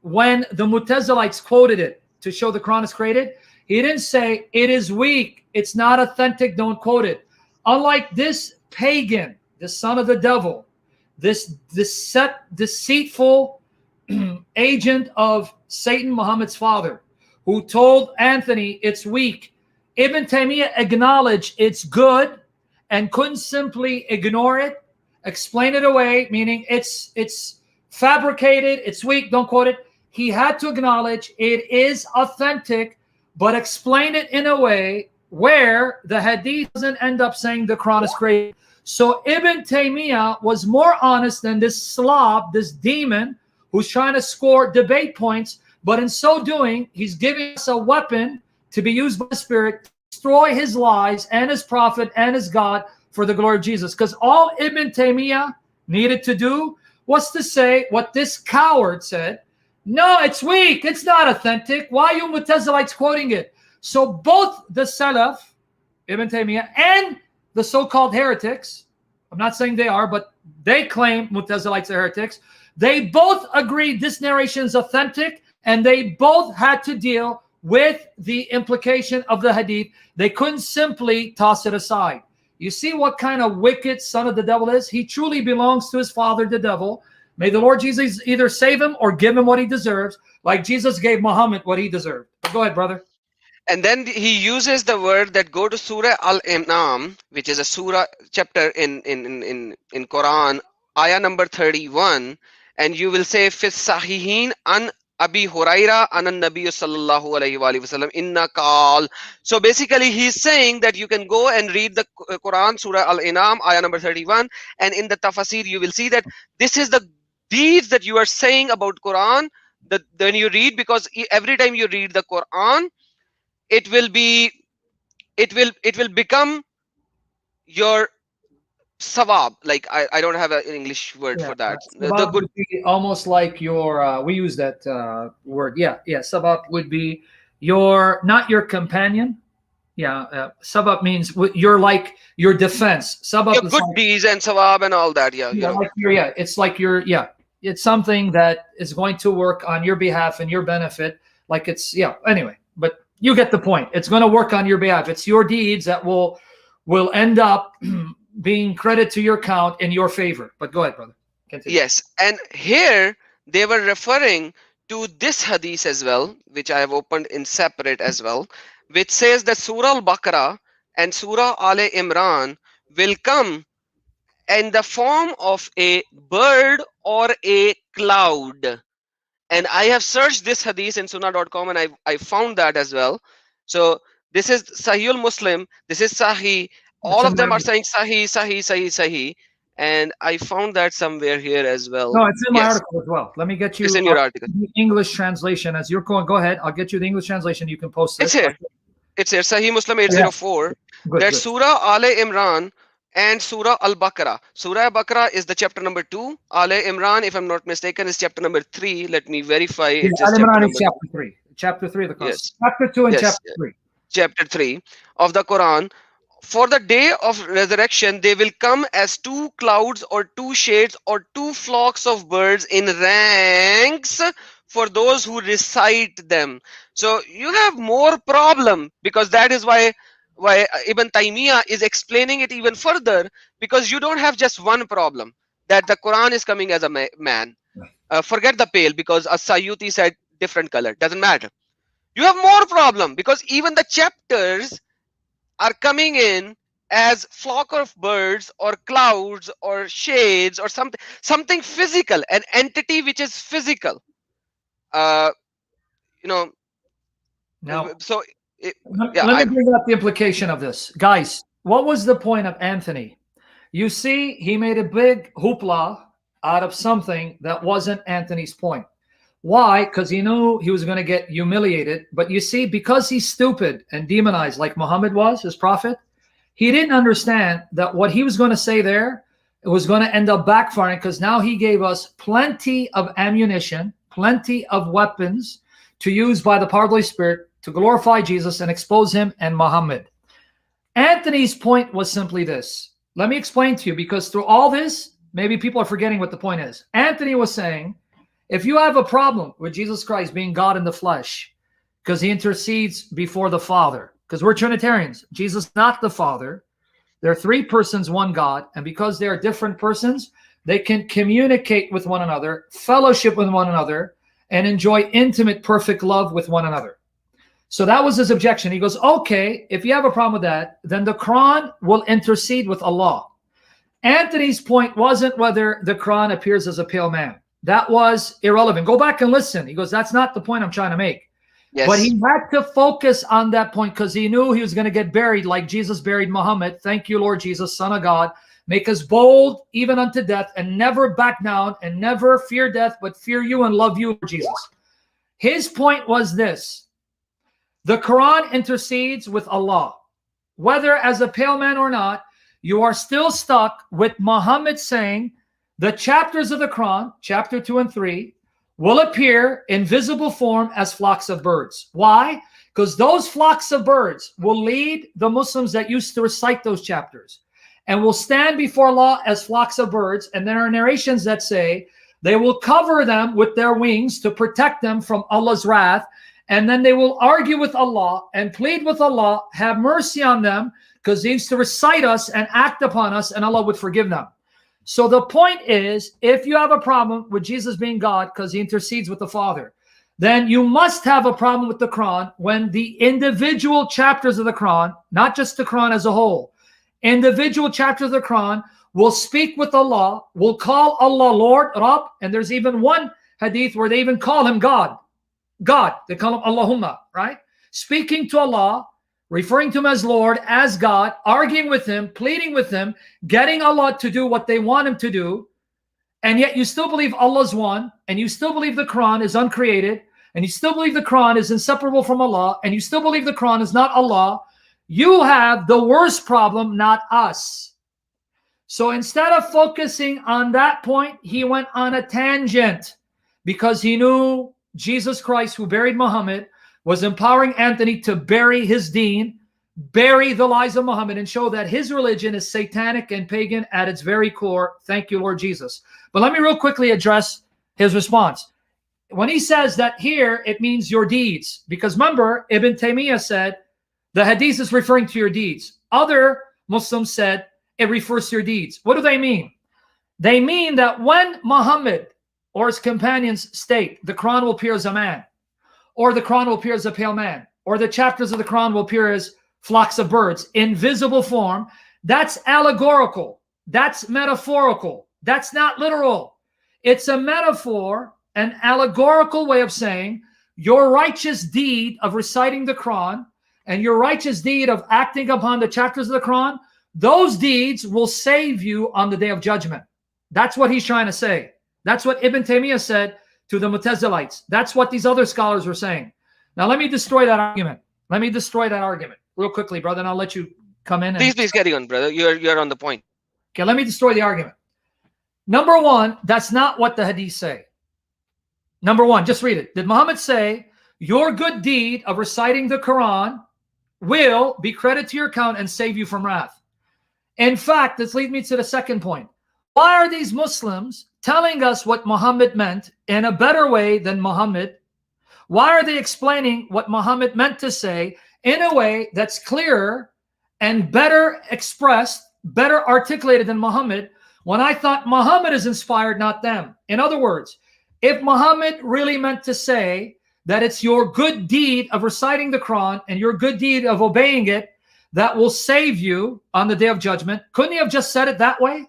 when the Mutazilites quoted it to show the Quran is created, he didn't say it is weak, it's not authentic, don't quote it. Unlike this pagan, the son of the devil, this deceitful agent of Satan, Muhammad's father, who told Anthony it's weak, Ibn Taymiyyah acknowledged it's good and couldn't simply ignore it, explain it away, meaning it's fabricated, it's weak, don't quote it. He had to acknowledge it is authentic, but explain it in a way where the hadith doesn't end up saying the Quran is created. So Ibn Taymiyyah was more honest than this slob, this demon, who's trying to score debate points, but in so doing, he's giving us a weapon to be used by the Spirit to destroy his lies and his prophet and his God for the glory of Jesus. Because all Ibn Taymiyyah needed to do was to say what this coward said. No, it's weak. It's not authentic. Why are you Mutazilites quoting it? So both the Salaf, Ibn Taymiyyah, and the so-called heretics, I'm not saying they are, but they claim Mutazilites are heretics. They both agreed this narration is authentic, and they both had to deal with the implication of the hadith. They couldn't simply toss it aside. You see what kind of wicked son of the devil is? He truly belongs to his father, the devil. May the Lord Jesus either save him or give him what he deserves, like Jesus gave Muhammad what he deserved. But go ahead, brother. And then he uses the word that go to Surah Al-An'am, which is a surah chapter in Quran, ayah number 31, and you will say, Fi sahihin an Abi Huraira anan Nabiy sallallahu alayhi wa sallam inna qal. So basically he's saying that you can go and read the Quran, Surah Al-An'am, ayah number 31, and in the tafsir you will see that this is the deeds that you are saying about Quran, that when you read, because every time you read the Quran, it will become your sawab, like I don't have an English word Yeah, for that. The sabab good, would be almost like your. We use that word. Yeah, yeah. Sabab would be your, not your companion. Yeah, sabab means you're like your defense. your Sabab is good like, deeds and sawab and all that. Yeah, you yeah, know. like your, yeah. It's like your, yeah. It's something that is going to work on your behalf and your benefit. Like it's, yeah. Anyway, but you get the point. It's going to work on your behalf. It's your deeds that will end up being credit to your account in your favor. But go ahead, brother. Continue. Yes, and here they were referring to this hadith as well, which I have opened in separate as well, which says that Surah Al-Baqarah and Surah Al-Imran will come in the form of a bird or a cloud. And I have searched this hadith in sunnah.com and I found that as well. So this is Sahih al-Muslim, this is Sahih. It's All in of them my, are saying Sahih, Sahih, Sahih, Sahih. And I found that somewhere here as well. no, it's in my Yes, article as well. Let me get you it's in your article. the English translation as you're going. Go ahead. I'll get you the English translation. You can post It's it. here. It's here. Sahih Muslim Yeah, 804. good, That good. Surah Al-Imran and Surah Al-Baqarah. Surah Al-Baqarah is the chapter number 2. Al-Imran, if I'm not mistaken, is chapter number 3. Let me verify. Yeah, It is Al chapter Imran is number. chapter 3. Chapter 3 of the Quran. Yes. Chapter 2 and Yes. chapter 3. Chapter 3 of the Quran. For the day of resurrection, they will come as 2 clouds or 2 shades or 2 flocks of birds in ranks for those who recite them. So you have more problem, because that is why Ibn Taymiyyah is explaining it even further, because you don't have just one problem that the Quran is coming as a man. Forget the pale, because As-Sayyuti said different color, doesn't matter. You have more problem because even the chapters are coming in as flock of birds or clouds or shades or something physical, an entity which is physical. You know, Now, so let yeah, me bring up the implication of this. Guys, what was the point of Anthony? You see, he made a big hoopla out of something that wasn't Anthony's point. Why? Because he knew he was going to get humiliated. But you see, because he's stupid and demonized like Muhammad was, his prophet, he didn't understand that what he was going to say there, it was going to end up backfiring, because now he gave us plenty of ammunition, plenty of weapons to use by the power of the Holy Spirit to glorify Jesus and expose him and Muhammad. Anthony's point was simply this. Let me explain to you, because through all this, maybe people are forgetting what the point is. Anthony was saying, if you have a problem with Jesus Christ being God in the flesh, because he intercedes before the Father, because we're Trinitarians, Jesus not the Father, there are 3 persons, one God, and because they are different persons, they can communicate with one another, fellowship with one another, and enjoy intimate, perfect love with one another. So that was his objection. He goes, okay, if you have a problem with that, then the Quran will intercede with Allah. Anthony's point wasn't whether the Quran appears as a pale man. That was irrelevant. Go back and listen. He goes, that's not the point I'm trying to make. yes, But he had to focus on that point because he knew he was going to get buried like Jesus buried Muhammad. Thank you, Lord Jesus, Son of God. Make us bold even unto death and never back down and never fear death, but fear you and love you, Lord Jesus. His point was this. The Quran intercedes with Allah. Whether as a pale man or not, you are still stuck with Muhammad saying the chapters of the Quran, chapter 2 and 3, will appear in visible form as flocks of birds. Why? Because those flocks of birds will lead the Muslims that used to recite those chapters and will stand before Allah as flocks of birds. And there are narrations that say they will cover them with their wings to protect them from Allah's wrath. And then they will argue with Allah and plead with Allah, have mercy on them, because they used to recite us and act upon us, and Allah would forgive them. So the point is, if you have a problem with Jesus being God because he intercedes with the Father, then you must have a problem with the Quran when the individual chapters of the Quran, not just the Quran as a whole, individual chapters of the Quran will speak with Allah, will call Allah Lord, Rabb, and there's even one hadith where they even call him God. God, they call him Allahumma, right? Speaking to Allah, referring to him as Lord, as God, arguing with him, pleading with him, getting Allah to do what they want him to do, and yet you still believe Allah's one, and you still believe the Quran is uncreated, and you still believe the Quran is inseparable from Allah, and you still believe the Quran is not Allah, You have the worst problem, not us. So instead of focusing on that point, he went on a tangent because he knew Jesus Christ, who buried Muhammad, was empowering Anthony to bury his deen, bury the lies of Muhammad, and show that his religion is satanic and pagan at its very core. Thank you, Lord Jesus. But let me real quickly address his response. When he says that here, it means your deeds. Because remember, Ibn Taymiyyah said, the hadith is referring to your deeds. Other Muslims said, it refers to your deeds. What do they mean? They mean that when Muhammad or his companions state the Quran will appear as a man, or the Quran will appear as a pale man, or the chapters of the Quran will appear as flocks of birds in visible form, that's allegorical. That's metaphorical. That's not literal. It's a metaphor, an allegorical way of saying your righteous deed of reciting the Quran and your righteous deed of acting upon the chapters of the Quran, those deeds will save you on the day of judgment. That's what he's trying to say. That's what Ibn Taymiyyah said to the Mu'tazilites. That's what these other scholars were saying. Now, let me destroy that argument. Let me destroy that argument real quickly, brother, and I'll let you come in. Please carry on, brother. You're on the point. Okay, let me destroy the argument. Number one, that's not what the hadith say. Number one, just read it. Did Muhammad say, your good deed of reciting the Quran will be credited to your account and save you from wrath? In fact, this leads me to the second point. Why are these Muslims telling us what Muhammad meant in a better way than Muhammad? Why are they explaining what Muhammad meant to say in a way that's clearer and better expressed, better articulated than Muhammad, when I thought Muhammad is inspired, not them? In other words, if Muhammad really meant to say that it's your good deed of reciting the Quran and your good deed of obeying it that will save you on the day of judgment, couldn't he have just said it that way?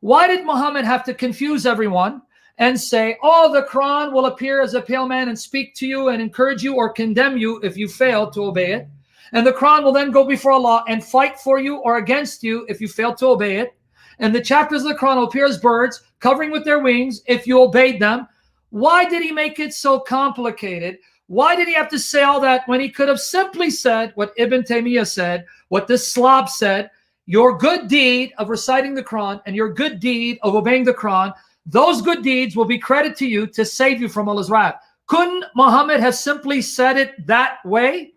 Why did Muhammad have to confuse everyone and say, oh, the Quran will appear as a pale man and speak to you and encourage you or condemn you if you fail to obey it? And the Quran will then go before Allah and fight for you or against you if you fail to obey it. And the chapters of the Quran will appear as birds, covering with their wings if you obeyed them. Why did he make it so complicated? Why did he have to say all that when he could have simply said what Ibn Taymiyyah said, what this slob said, your good deed of reciting the Quran and your good deed of obeying the Quran, those good deeds will be credited to you to save you from Allah's wrath? Couldn't Muhammad have simply said it that way?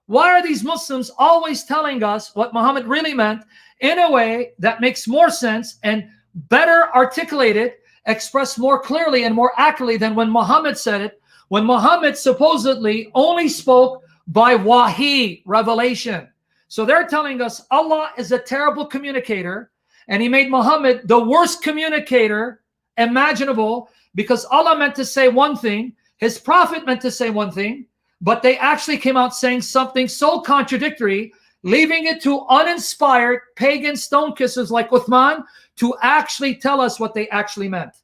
Why are these Muslims always telling us what Muhammad really meant in a way that makes more sense and better articulated, expressed more clearly and more accurately than when Muhammad said it, when Muhammad supposedly only spoke by wahi, revelation? So they're telling us Allah is a terrible communicator, and he made Muhammad the worst communicator imaginable because Allah meant to say one thing, his prophet meant to say one thing, but they actually came out saying something so contradictory, leaving it to uninspired pagan stone kissers like Uthman to actually tell us what they actually meant.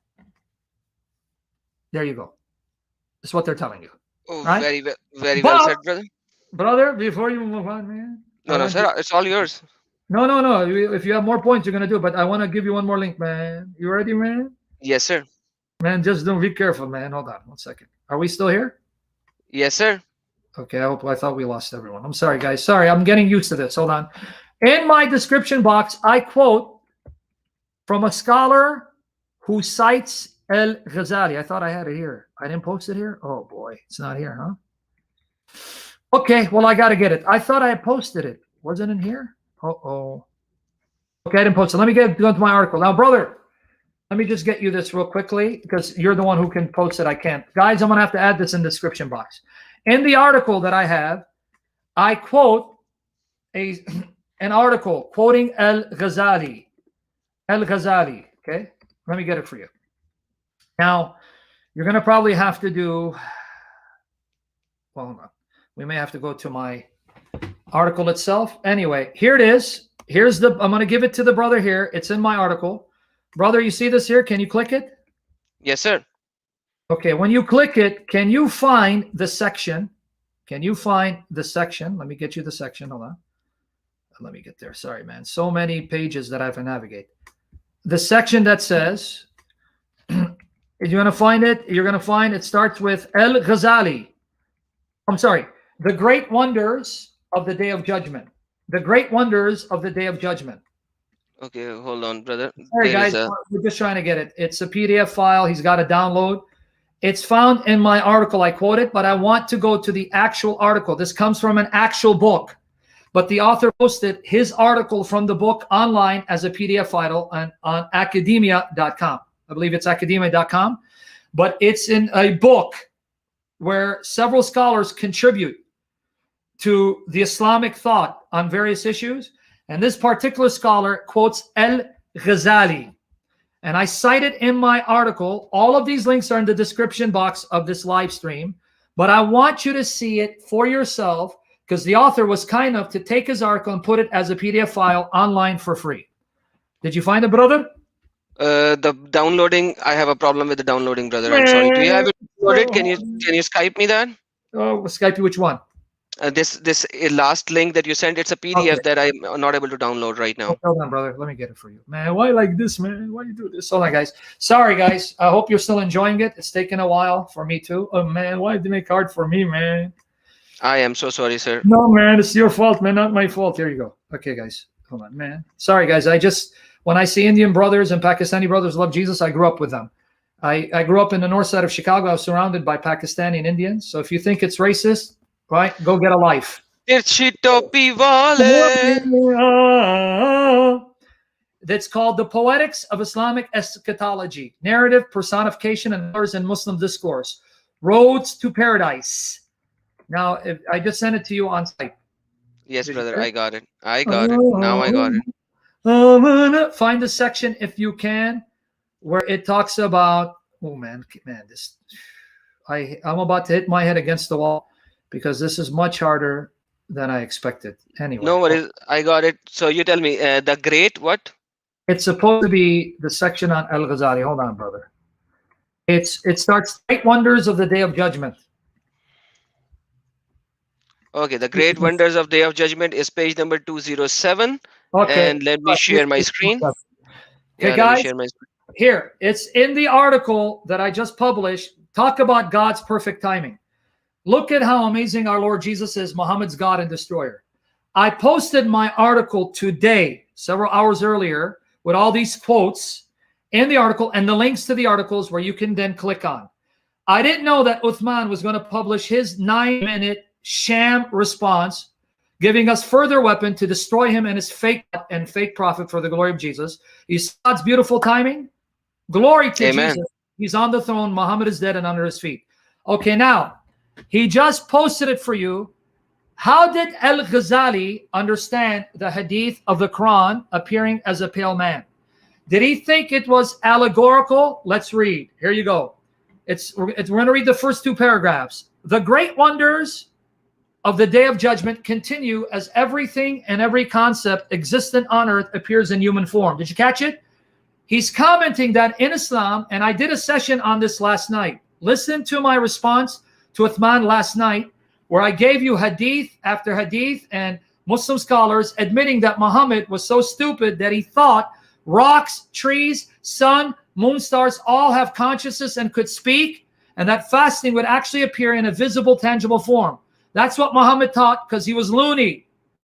There you go. That's what they're telling you. Oh, right? very well said, brother. Brother, before you move on, man. No, sir, it's all yours. No. If you have more points, you're going to do it. But I want to give you one more link, man. You ready, man? Yes, sir. Man, just don't be careful, man. Hold on 1 second. Are we still here? Yes, sir. Okay, I thought we lost everyone. I'm sorry, guys. Sorry, I'm getting used to this. Hold on. In my description box, I quote from a scholar who cites al-Ghazali. I thought I had it here. I didn't post it here? Oh, boy. It's not here, huh? Okay, well, I got to get it. I thought I had posted it. Was it in here? Uh-oh. Okay, I didn't post it. Let me go to my article. Now, brother, let me just get you this real quickly because you're the one who can post it. I can't. Guys, I'm going to have to add this in the description box. In the article that I have, I quote an article quoting al-Ghazali. Al-Ghazali, okay? Let me get it for you. Now, you're going to probably have to do, well, no. We may have to go to my article itself. Anyway, here it is. I'm going to give it to the brother here. It's in my article. Brother, you see this here? Can you click it? Yes, sir. Okay, when you click it, can you find the section? Can you find the section? Let me get you the section. Hold on. Let me get there. Sorry, man. So many pages that I have to navigate. The section that says, if you're going to find it, you're going to find it starts with al-Ghazali. I'm sorry. The great wonders of the day of judgment. The Great Wonders of the Day of Judgment. Okay, hold on, brother. Sorry, There is guys, a we're just trying to get it. It's a PDF file. He's got to download. It's found in my article. I quote it, but I want to go to the actual article. This comes from an actual book, but the author posted his article from the book online as a PDF file on academia.com. I believe it's academia.com, but it's in a book where several scholars contribute to the Islamic thought on various issues. And this particular scholar quotes al-Ghazali. And I cite it in my article. All of these links are in the description box of this live stream. But I want you to see it for yourself because the author was kind enough to take his article and put it as a PDF file online for free. Did you find it, brother? the downloading. I have a problem with the downloading, brother. I'm sorry. Do you have it downloaded? Can you Skype me that? Oh, Skype you which one? This last link that you sent, it's a PDF that I'm not able to download right now. Hold on, brother. Let me get it for you. Man, why like this, man? Why you do this? Hold on, guys. Sorry, guys. I hope you're still enjoying it. It's taken a while for me too. Oh, man. Why did you make it hard for me, man? I am so sorry, sir. No, man. It's your fault, man. Not my fault. Here you go. Okay, guys. Hold on, man. Sorry, guys. When I see Indian brothers and Pakistani brothers love Jesus, I grew up with them. I grew up in the north side of Chicago. I was surrounded by Pakistani and Indians. So if you think it's racist, right, go get a life. That's called The Poetics of Islamic Eschatology, Narrative, Personification, and Others in Muslim Discourse, Roads to Paradise. Now, I just sent it to you on site. Yes, brother, I got it. I got it. Now I got it. Find the section, if you can, where it talks about, I'm about to hit my head against the wall because this is much harder than I expected. Anyway. No worries. I got it. So you tell me, the great what? It's supposed to be the section on al-Ghazali. Hold on, brother. It starts Great Wonders of the Day of Judgment. Okay, the Great Wonders of Day of Judgment is page number 207. Okay. And let me share my screen. Okay, guys. Here, it's in the article that I just published. Talk about God's perfect timing. Look at how amazing our Lord Jesus is, Muhammad's God and Destroyer. I posted my article today, several hours earlier, with all these quotes in the article and the links to the articles where you can then click on. I didn't know that Uthman was going to publish his 9-minute sham response, giving us further weapon to destroy him and his fake prophet for the glory of Jesus. You see God's beautiful timing? Glory to Jesus. He's on the throne. Muhammad is dead and under his feet. Okay, now, he just posted it for you. How did al-Ghazali understand the hadith of the Quran appearing as a pale man? Did he think it was allegorical? Let's read. Here you go. We're going to read the first 2 paragraphs. The great wonders of the Day of Judgment continue as everything and every concept existent on earth appears in human form. Did you catch it? He's commenting that in Islam, and I did a session on this last night. Listen to my response to Uthman last night, where I gave you hadith after hadith and Muslim scholars admitting that Muhammad was so stupid that he thought rocks, trees, sun, moon, stars all have consciousness and could speak, and that fasting would actually appear in a visible, tangible form. That's what Muhammad taught because he was loony. He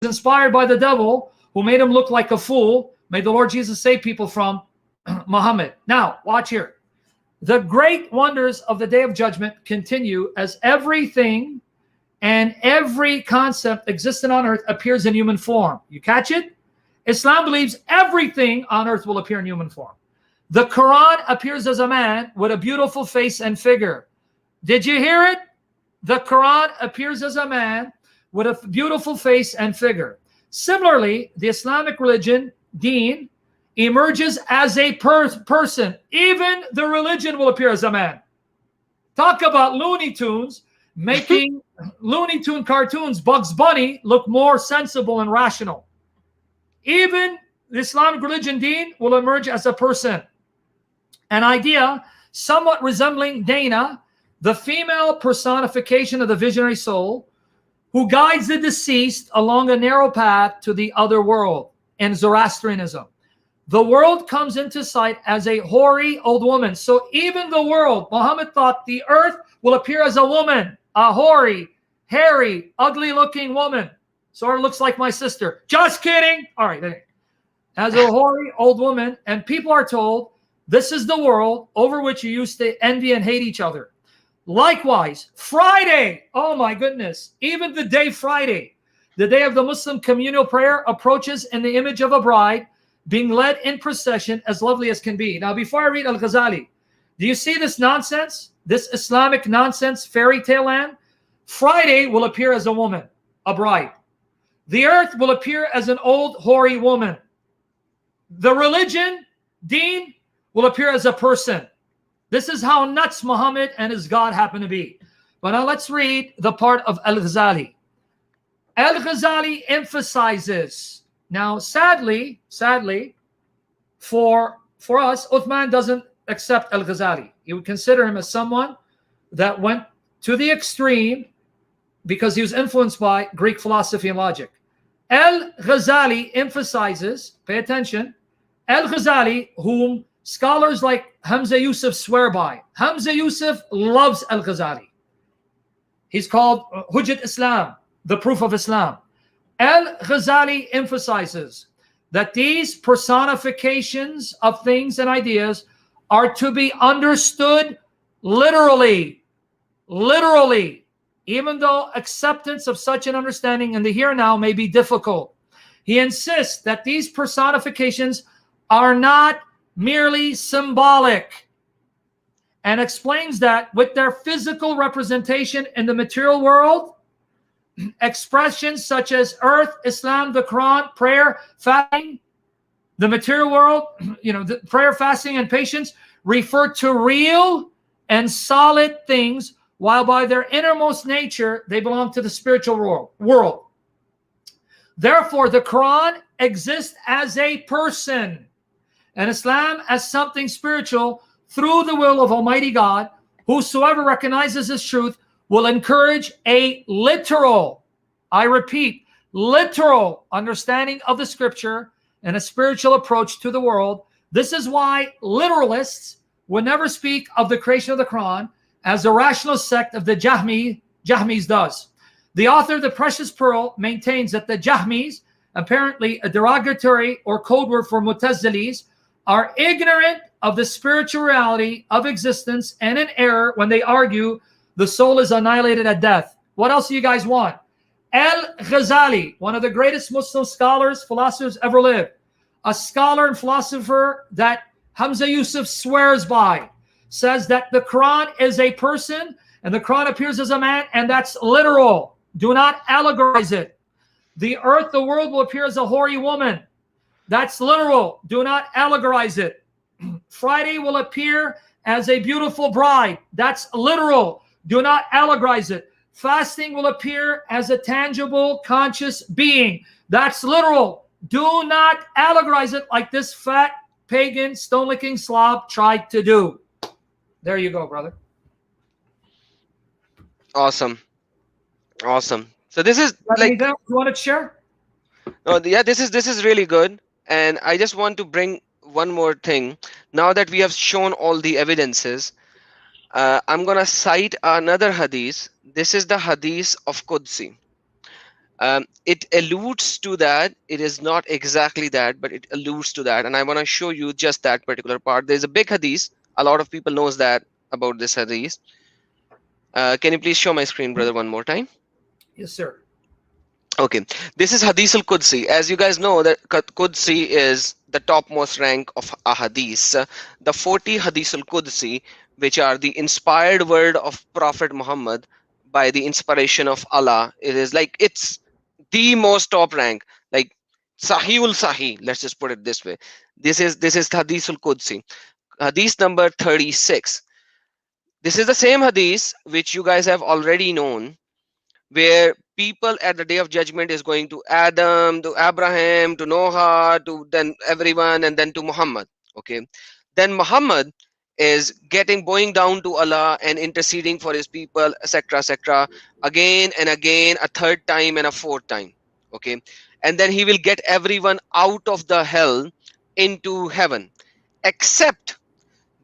was inspired by the devil who made him look like a fool. May the Lord Jesus save people from Muhammad. Now, watch here. The great wonders of the Day of Judgment continue as everything and every concept existent on earth appears in human form. You catch it? Islam believes everything on earth will appear in human form. The Quran appears as a man with a beautiful face and figure. Did you hear it? The Quran appears as a man with a beautiful face and figure. Similarly, the Islamic religion, deen, emerges as a person. Even the religion will appear as a man. Talk about Looney Tunes making Looney Tune cartoons, Bugs Bunny, look more sensible and rational. Even the Islamic religion, deen, will emerge as a person. An idea somewhat resembling Dana, the female personification of the visionary soul, who guides the deceased along a narrow path to the other world. In Zoroastrianism, the world comes into sight as a hoary old woman. So even the world, Muhammad thought the earth will appear as a woman, a hoary, hairy, ugly-looking woman. Sort of looks like my sister. Just kidding. All right. Anyway. As a hoary old woman, and people are told this is the world over which you used to envy and hate each other. Likewise, Friday. Oh my goodness. Even the day Friday, the day of the Muslim communal prayer, approaches in the image of a bride being led in procession as lovely as can be. Now, before I read Al-Ghazali, do you see this nonsense? This Islamic nonsense fairy tale land? Friday will appear as a woman, a bride. The earth will appear as an old hoary woman. The religion, deen, will appear as a person. This is how nuts Muhammad and his God happen to be. But now let's read the part of Al-Ghazali. Al-Ghazali emphasizes. Now, sadly, for us, Uthman doesn't accept Al-Ghazali. He would consider him as someone that went to the extreme because he was influenced by Greek philosophy and logic. Al-Ghazali emphasizes, pay attention, Al-Ghazali, whom scholars like Hamza Yusuf swear by. Hamza Yusuf loves Al-Ghazali. He's called Hujjat Islam, the proof of Islam. Al-Ghazali emphasizes that these personifications of things and ideas are to be understood literally, even though acceptance of such an understanding in the here and now may be difficult. He insists that these personifications are not merely symbolic, and explains that with their physical representation in the material world, expressions such as earth, Islam, the Quran, prayer, fasting, the material world, the prayer, fasting, and patience refer to real and solid things, while by their innermost nature, they belong to the spiritual world. Therefore, the Quran exists as a person, and Islam as something spiritual through the will of Almighty God. Whosoever recognizes this truth will encourage a literal, I repeat, literal understanding of the scripture and a spiritual approach to the world. This is why literalists would never speak of the creation of the Quran as the rational sect of the Jahmis does. The author of The Precious Pearl maintains that the Jahmis, apparently a derogatory or code word for Mu'tazilis, are ignorant of the spiritual reality of existence and in error when they argue the soul is annihilated at death. What else do you guys want? Al-Ghazali, one of the greatest Muslim scholars, philosophers ever lived, a scholar and philosopher that Hamza Yusuf swears by, says that the Quran is a person and the Quran appears as a man, and that's literal. Do not allegorize it. The earth, the world will appear as a hoary woman. That's literal. Do not allegorize it. Friday will appear as a beautiful bride. That's literal. Do not allegorize it. Fasting will appear as a tangible, conscious being. That's literal. Do not allegorize it like this fat, pagan, stone-licking slob tried to do. There you go, brother. Awesome. So this is like, you want to share? no, yeah, this is really good. And I just want to bring one more thing. Now that we have shown all the evidences, I'm going to cite another hadith. This is the hadith of Qudsi. It alludes to that. It is not exactly that, but it alludes to that. And I want to show you just that particular part. There's a big hadith. A lot of people knows that about this hadith. Can you please show my screen, brother, one more time? Yes, sir. Okay, this is Hadith al-Qudsi. As you guys know, that Qudsi is the topmost rank of a hadith. The 40 Hadith al-Qudsi, which are the inspired word of Prophet Muhammad by the inspiration of Allah. It is like, it's the most top rank, like Sahih al-Sahih. Let's just put it this way. This is Hadith al-Qudsi. Hadith number 36. This is the same hadith which you guys have already known, where people at the day of judgment is going to Adam, to Abraham, to Noah, to then everyone, and then to Muhammad. Okay, then Muhammad is bowing down to Allah and interceding for his people, etc., again and again, a third time and a fourth time. Okay, and then he will get everyone out of the hell into heaven, except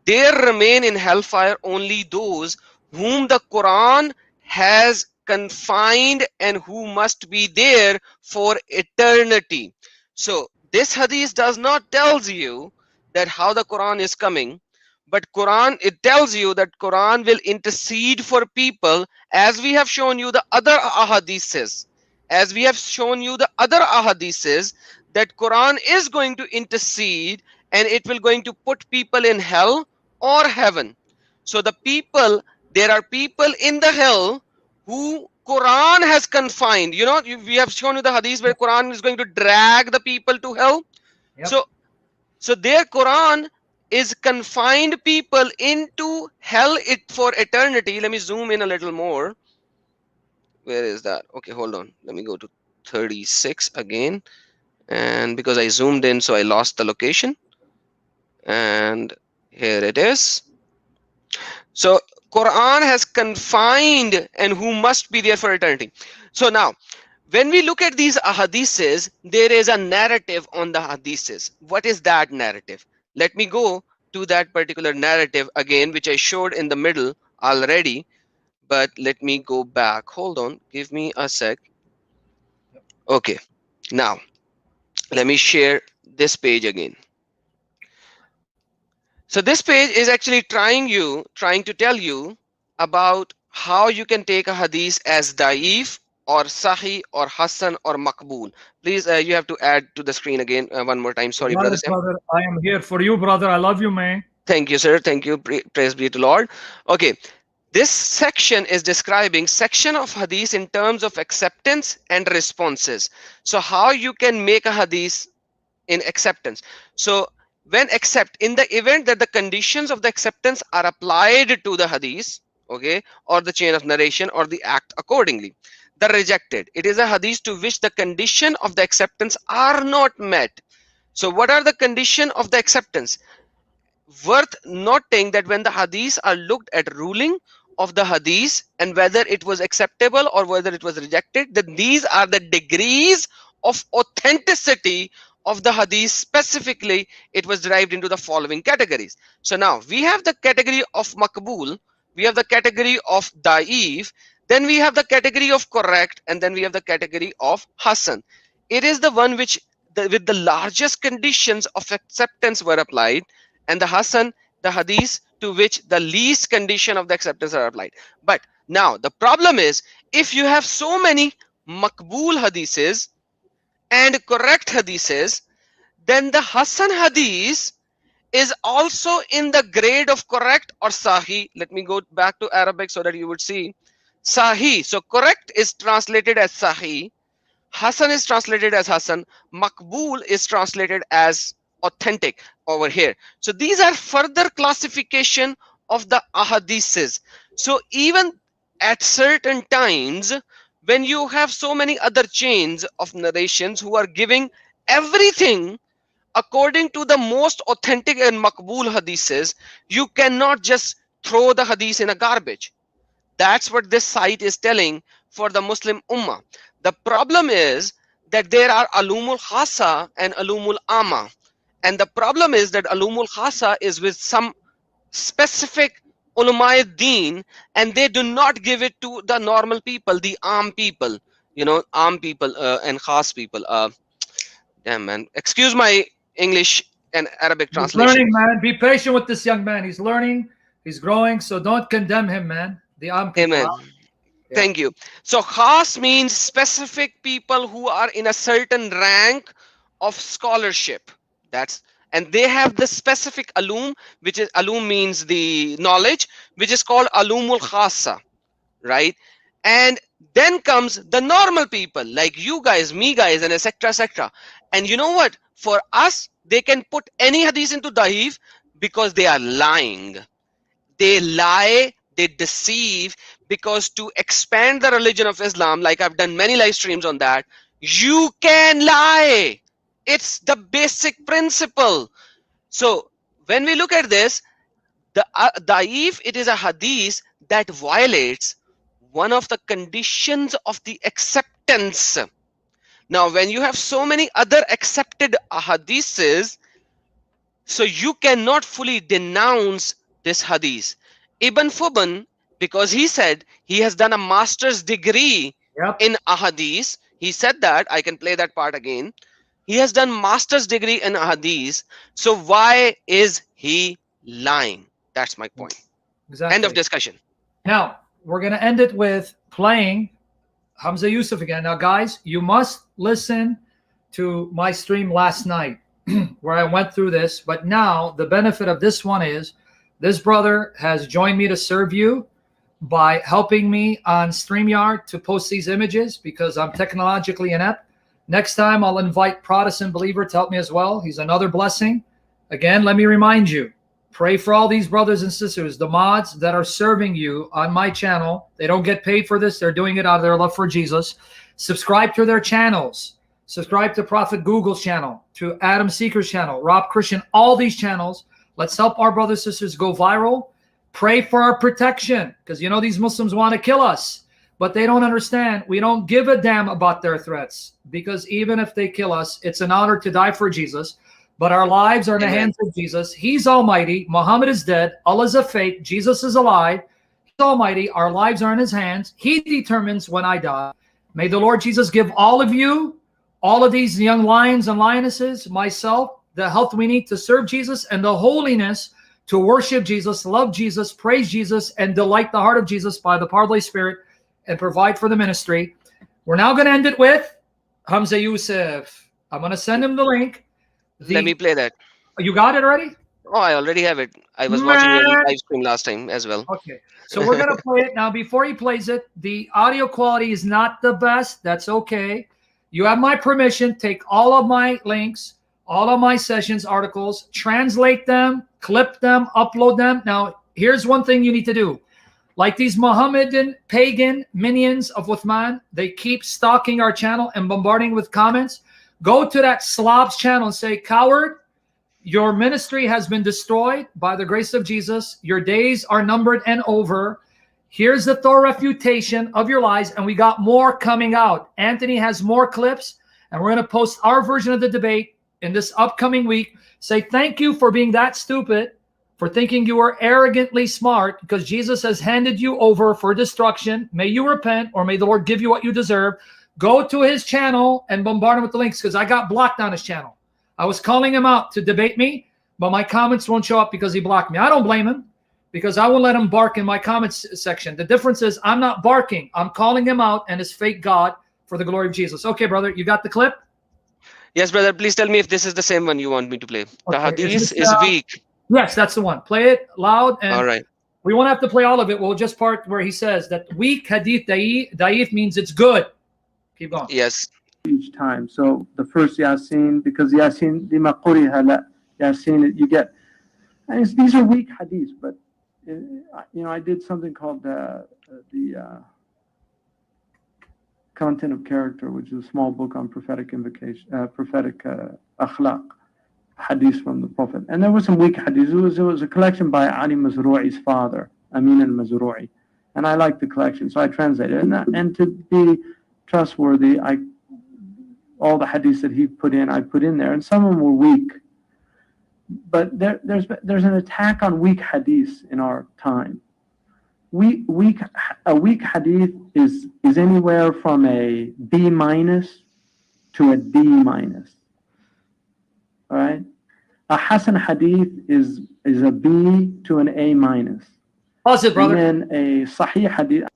there remain in hellfire only those whom the Quran has confined and who must be there for eternity. So this hadith does not tells you that how the Quran is coming, but Quran, it tells you that Quran will intercede for people, as we have shown you the other ahadiths. As we have shown you the other ahadiths, that Quran is going to intercede and it will going to put people in hell or heaven. So the people, there are people in the hell who Quran has confined. You know, we have shown you the hadith where Quran is going to drag the people to hell. Yep. So their Quran is confined people into hell for eternity. Let me zoom in a little more. Where is that? Okay, hold on. Let me go to 36 again. And because I zoomed in, so I lost the location. And here it is. So Quran has confined and who must be there for eternity. So now, when we look at these ahadiths, there is a narrative on the hadiths. What is that narrative? Let me go to that particular narrative again, which I showed in the middle already. But let me go back. Hold on. Give me a sec. Okay. Now, let me share this page again. So this page is actually trying to tell you about how you can take a hadith as da'if or sahih or hasan or maqbool. Please, you have to add to the screen again one more time. Sorry, brother Sam. Brother, I am here for you, brother. I love you, man. Thank you, sir. Thank you. Praise be to Lord. Okay. This section is describing section of hadith in terms of acceptance and responses. So how you can make a hadith in acceptance. So when accept, in the event that the conditions of the acceptance are applied to the hadith, okay, or the chain of narration or the act accordingly. The rejected, it is a hadith to which the condition of the acceptance are not met. So what are the condition of the acceptance? Worth noting that when the hadiths are looked at ruling of the hadith and whether it was acceptable or whether it was rejected, then these are the degrees of authenticity of the hadith. Specifically, it was derived into the following categories. So now we have the category of maqbool, we have the category of da'if, then we have the category of correct, and then we have the category of hasan. It is the one which with the largest conditions of acceptance were applied, and the hasan, the hadith to which the least condition of the acceptance are applied. But now the problem is, if you have so many maqbool hadiths and correct hadiths, then the Hasan Hadees is also in the grade of correct or sahih. Let me go back to Arabic so that you would see. Sahih. So correct is translated as sahih. Hasan is translated as Hasan. Maqbool is translated as authentic over here. So these are further classification of the ahadiths. So even at certain times, when you have so many other chains of narrations who are giving everything according to the most authentic and maqbool hadiths, you cannot just throw the hadith in a garbage. That's what this site is telling for the Muslim Ummah. The problem is that there are alumul khasa and alumul ama. And the problem is that alumul khasa is with some specific ulama deen, and they do not give it to the normal people, the arm people, you know, arm people and khas people. Damn, man. Excuse my English and Arabic He's translation. learning, man. Be patient with this young man. He's learning. He's growing. So don't condemn him, man. The Amen. Yeah. Thank you. So khas means specific people who are in a certain rank of scholarship. And they have the specific alum, which is alum means the knowledge, which is called alumul khasa, right? And then comes the normal people like you guys, me guys, and etc. etc. And you know what? For us, they can put any hadith into da'if because they are lying. They lie, they deceive, because to expand the religion of Islam, like I've done many live streams on that, you can lie. It's the basic principle. So when we look at this, the da'if, it is a hadith that violates one of the conditions of the acceptance. Now, when you have so many other accepted hadiths, so you cannot fully denounce this hadith. Ibn Fubun because he said he has done a master's degree Yep. in ahadith. He said that. I can play that part again. He has done master's degree in ahadith. So why is he lying? That's my point. Exactly. End of discussion. Now, we're going to end it with playing Hamza Yusuf again. Now, guys, you must listen to my stream last night where I went through this. But now the benefit of this one is this brother has joined me to serve you by helping me on StreamYard to post these images because I'm technologically inept. Next time, I'll invite Protestant believer to help me as well. He's another blessing. Again, let me remind you, pray for all these brothers and sisters, the mods that are serving you on my channel. They don't get paid for this. They're doing it out of their love for Jesus. Subscribe to their channels. Subscribe to Prophet Google's channel, to Adam Seeker's channel, Rob Christian, all these channels. Let's help our brothers and sisters go viral. Pray for our protection because, you know, these Muslims want to kill us, but they don't understand. We don't give a damn about their threats because even if they kill us, it's an honor to die for Jesus. But our lives are in the hands of Jesus. He's almighty. Muhammad is dead. Allah is a fake. Jesus is alive. He's almighty. Our lives are in his hands. He determines when I die. May the Lord Jesus give all of you, all of these young lions and lionesses, myself, the health we need to serve Jesus and the holiness to worship Jesus, love Jesus, praise Jesus, and delight the heart of Jesus by the power of the Holy Spirit and provide for the ministry. We're now going to end it with Hamza Yusuf. I'm going to send him the link. Let me play that. You got it already? Oh, I already have it. I was watching your live stream last time as well. Okay. So we're going to play it. Now, before he plays it, the audio quality is not the best. That's okay. You have my permission. Take all of my links, all of my sessions, articles, translate them, clip them, upload them. Now, here's one thing you need to do. Like these Mohammedan pagan minions of Uthman, they keep stalking our channel and bombarding with comments. Go to that slob's channel and say, coward, your ministry has been destroyed by the grace of Jesus. Your days are numbered and over. Here's the thorough refutation of your lies. And we got more coming out. Anthony has more clips. And we're going to post our version of the debate in this upcoming week. Say thank you for being that stupid, for thinking you were arrogantly smart, because Jesus has handed you over for destruction. May you repent, or may the Lord give you what you deserve. Go to his channel and bombard him with the links, because I got blocked on his channel. I was calling him out to debate me, but my comments won't show up because he blocked me. I don't blame him, because I won't let him bark in my comments section. The difference is I'm not barking. I'm calling him out and his fake God for the glory of Jesus. Okay, brother, you got the clip? Yes, brother. Please tell me if this is the same one you want me to play. The Okay, hadith is weak. Yes, that's the one. Play it loud. And All right. we won't have to play all of it. We'll just part where he says that weak hadith da'if means it's good. Keep going. Yes. Each time. So the first Yasin, because Yasin, lima quriha la Yasin, you get, and these are weak hadiths, but I did something called the Content of Character, which is a small book on prophetic invocation, prophetic akhlaq, hadiths from the Prophet. And there were some weak hadiths. It was a collection by Ali Mazru'i's father, Amin al-Mazru'i. And I liked the collection, so I translated it. And to be trustworthy, all the hadiths that he put in, I put in there. And some of them were weak. But there's an attack on weak hadiths in our time. A weak hadith is anywhere from a B- to a D-. All right? A Hasan Hadith is a B to an A-. Pause it, brother. And then a Sahih Hadith.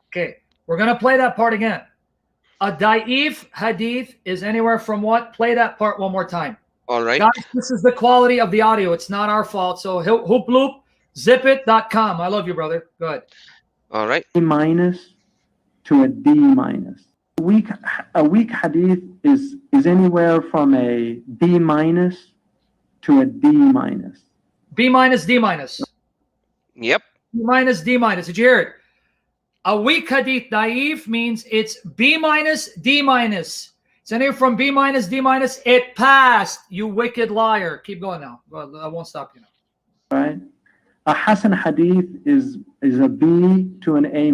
Okay, we're going to play that part again. A da'if hadith is anywhere from what? Play that part one more time. All right. Guys, this is the quality of the audio. It's not our fault. So hoop loop, zipit.com. I love you, brother. Go ahead. All right. A- to a D-. A weak hadith is anywhere from a B- to a D-. B-, D-. Yep. B-, D-. Did you hear it? A weak hadith da'if means it's B-, D-. It's anywhere from B-, D-. It passed, you wicked liar. Keep going now. Well, I won't stop you now. Right? A Hasan Hadith is a B to an A-.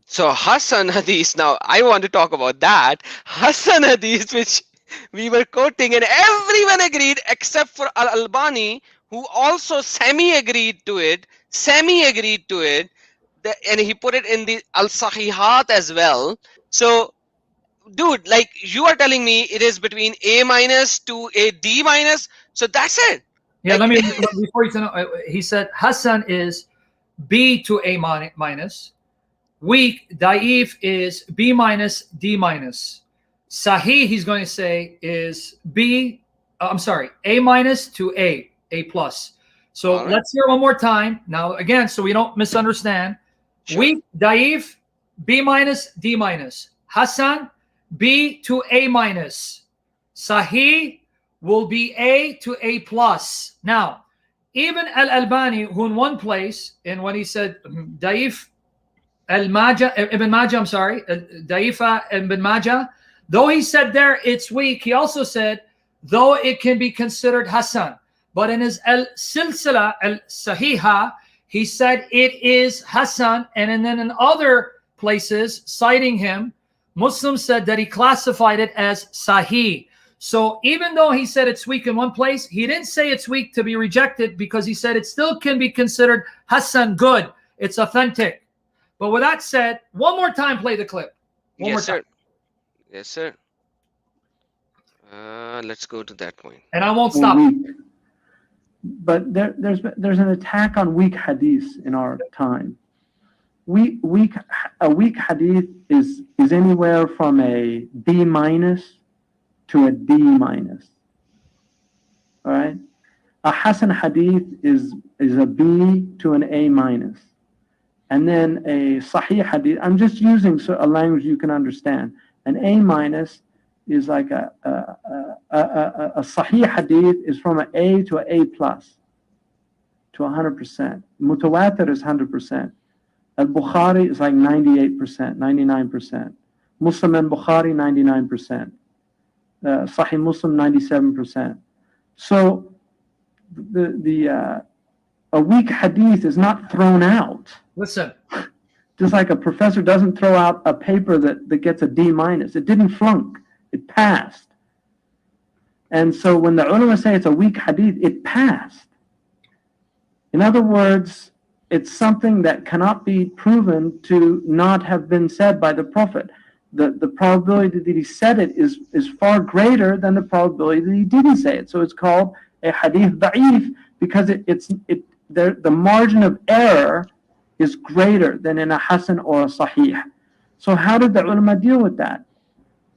So Hasan Hadees. Now I want to talk about that. Hasan Hadees, which we were quoting, and everyone agreed except for Al-Albani, who also semi-agreed to it. and he put it in the al-Sahihat as well. So, dude, like you are telling me it is between A minus to a D minus. So that's it. Yeah, Like- let me before you know. He said Hasan is B to A minus. Weak, Da'if is B minus, D minus. Sahih, he's going to say, is A minus to A plus. So All right. let's hear one more time. Now, again, so we don't misunderstand. Sure. Weak, Da'if, B minus, D minus. Hasan, B to A minus. Sahih will be A to A plus. Now, even Al-Albani, who in one place, and when he said Da'if, Ibn Majah, Da'ifa Ibn Majah, though he said there it's weak, he also said, though it can be considered Hasan. But in his Al-Silsila Al-Sahiha, he said it is Hasan. And then in other places, citing him, Muslims said that he classified it as Sahih. So even though he said it's weak in one place, he didn't say it's weak to be rejected, because he said it still can be considered Hasan, good. It's authentic. But with that said, one more time, play the clip. One more Yes, time. sir. Yes, sir. Let's go to that point. And I won't or stop. weak. But there's an attack on weak hadith in our time. A weak hadith is anywhere from a B minus to a D minus. All right. A Hasan hadith is a B to an A minus. And then a Sahih hadith, I'm just using a language you can understand. An A minus is like a Sahih hadith is from an A to an A plus to 100%. Mutawatir is 100%. Al-Bukhari is like 98%, 99%. Muslim and Bukhari, 99%. Sahih Muslim, 97%. So a weak hadith is not thrown out. Listen. Just like a professor doesn't throw out a paper that gets a D minus. It didn't flunk. It passed. And so when the ulama say it's a weak hadith, it passed. In other words, it's something that cannot be proven to not have been said by the Prophet. The probability that he said it is far greater than the probability that he didn't say it. So it's called a hadith da'if, because the margin of error is greater than in a Hasan or a Sahih. So how did the ulama deal with that?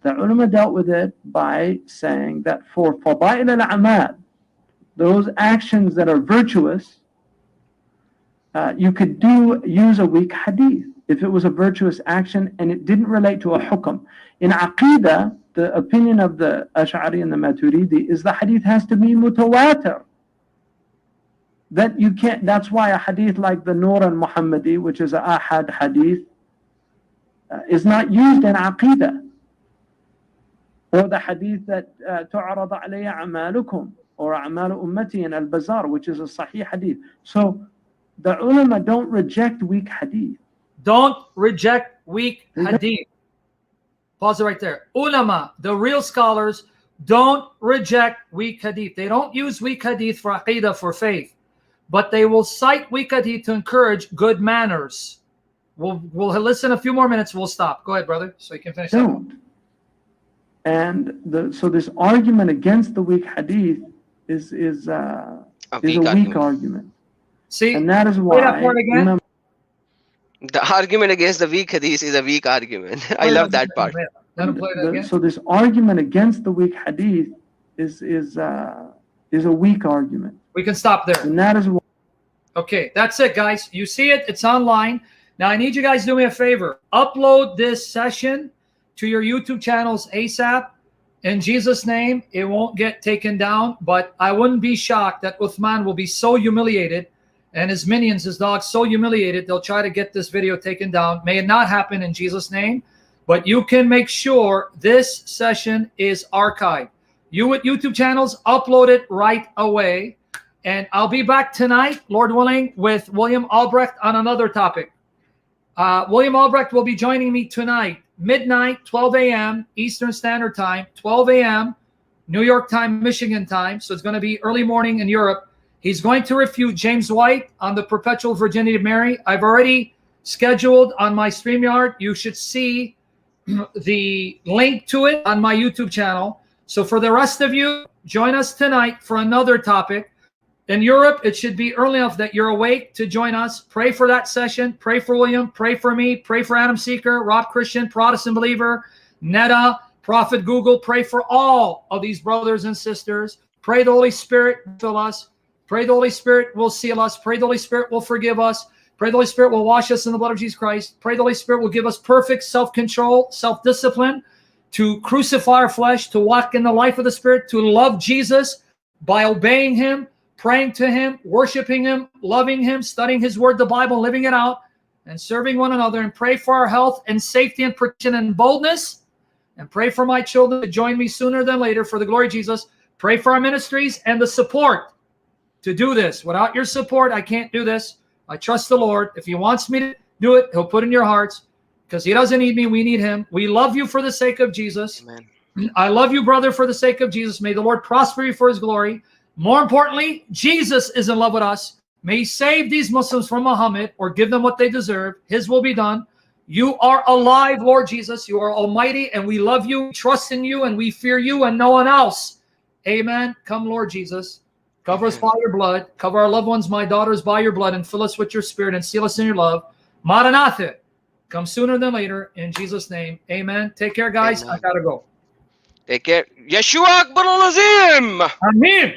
The ulama dealt with it by saying that for Fadaa'il al-Amal, those actions that are virtuous, you could use a weak hadith if it was a virtuous action and it didn't relate to a hukm. In Aqidah, the opinion of the Ash'ari and the Maturidi is the hadith has to be mutawatir. That you can't. That's why a hadith like the Nur al-Muhammadi, which is a ahad hadith, is not used in Aqidah. Or the hadith that tu'arad alayya a'malukum, or a'malu ummati in al-Bazar, which is a sahih hadith. So the ulama don't reject weak hadith. Don't reject weak hadith. Pause it right there. Ulama, the real scholars, don't reject weak hadith. They don't use weak hadith for aqidah, for faith. But they will cite weak hadith to encourage good manners. We'll listen a few more minutes. We'll stop. Go ahead, brother, so you can finish. Don't. And so this argument against the weak hadith is a weak argument. See, and that is play that why part again. The argument against the weak hadith is a weak argument. I love that part. Let him play that again. So this argument against the weak hadith is a weak argument. We can stop there. And that is why. Okay, that's it, guys. You see it. It's online. Now, I need you guys to do me a favor. Upload this session to your YouTube channels ASAP. In Jesus' name, it won't get taken down. But I wouldn't be shocked that Uthman will be so humiliated, and his minions, his dogs, so humiliated, they'll try to get this video taken down. May it not happen in Jesus' name. But you can make sure this session is archived. You with YouTube channels, upload it right away. And I'll be back tonight, Lord willing, with William Albrecht on another topic. William Albrecht will be joining me tonight, midnight, 12 a.m. Eastern Standard Time, 12 a.m. New York time, Michigan time. So it's going to be early morning in Europe. He's going to refute James White on the perpetual virginity of Mary. I've already scheduled on my StreamYard. You should see the link to it on my YouTube channel. So for the rest of you, join us tonight for another topic. In Europe, it should be early enough that you're awake to join us. Pray for that session. Pray for William. Pray for me. Pray for Adam Seeker, Rob Christian, Protestant Believer, Netta, Prophet Google. Pray for all of these brothers and sisters. Pray the Holy Spirit will fill us. Pray the Holy Spirit will seal us. Pray the Holy Spirit will forgive us. Pray the Holy Spirit will wash us in the blood of Jesus Christ. Pray the Holy Spirit will give us perfect self-control, self-discipline, to crucify our flesh, to walk in the life of the Spirit, to love Jesus by obeying him, praying to him, worshiping him, loving him, studying his word, the Bible, living it out, and serving one another. And pray for our health and safety and protection and boldness. And pray for my children to join me sooner than later for the glory of Jesus. Pray for our ministries and the support to do this. Without your support, I can't do this. I trust the Lord. If he wants me to do it, he'll put in your hearts, because he doesn't need me. We need him. We love you for the sake of Jesus. Amen. I love you, brother, for the sake of Jesus. May the Lord prosper you for his glory. More importantly, Jesus is in love with us. May he save these Muslims from Muhammad, or give them what they deserve. His will be done. You are alive, Lord Jesus. You are almighty, and we love you, trust in you, and we fear you and no one else. Amen. Come, Lord Jesus. Cover us by your blood. Cover our loved ones, my daughters, by your blood, and fill us with your spirit and seal us in your love. Maranatha. Come sooner than later. In Jesus' name. Amen. Take care, guys. Amen. I gotta go. Take care. Yeshua Akbar al-Azim. Ameen.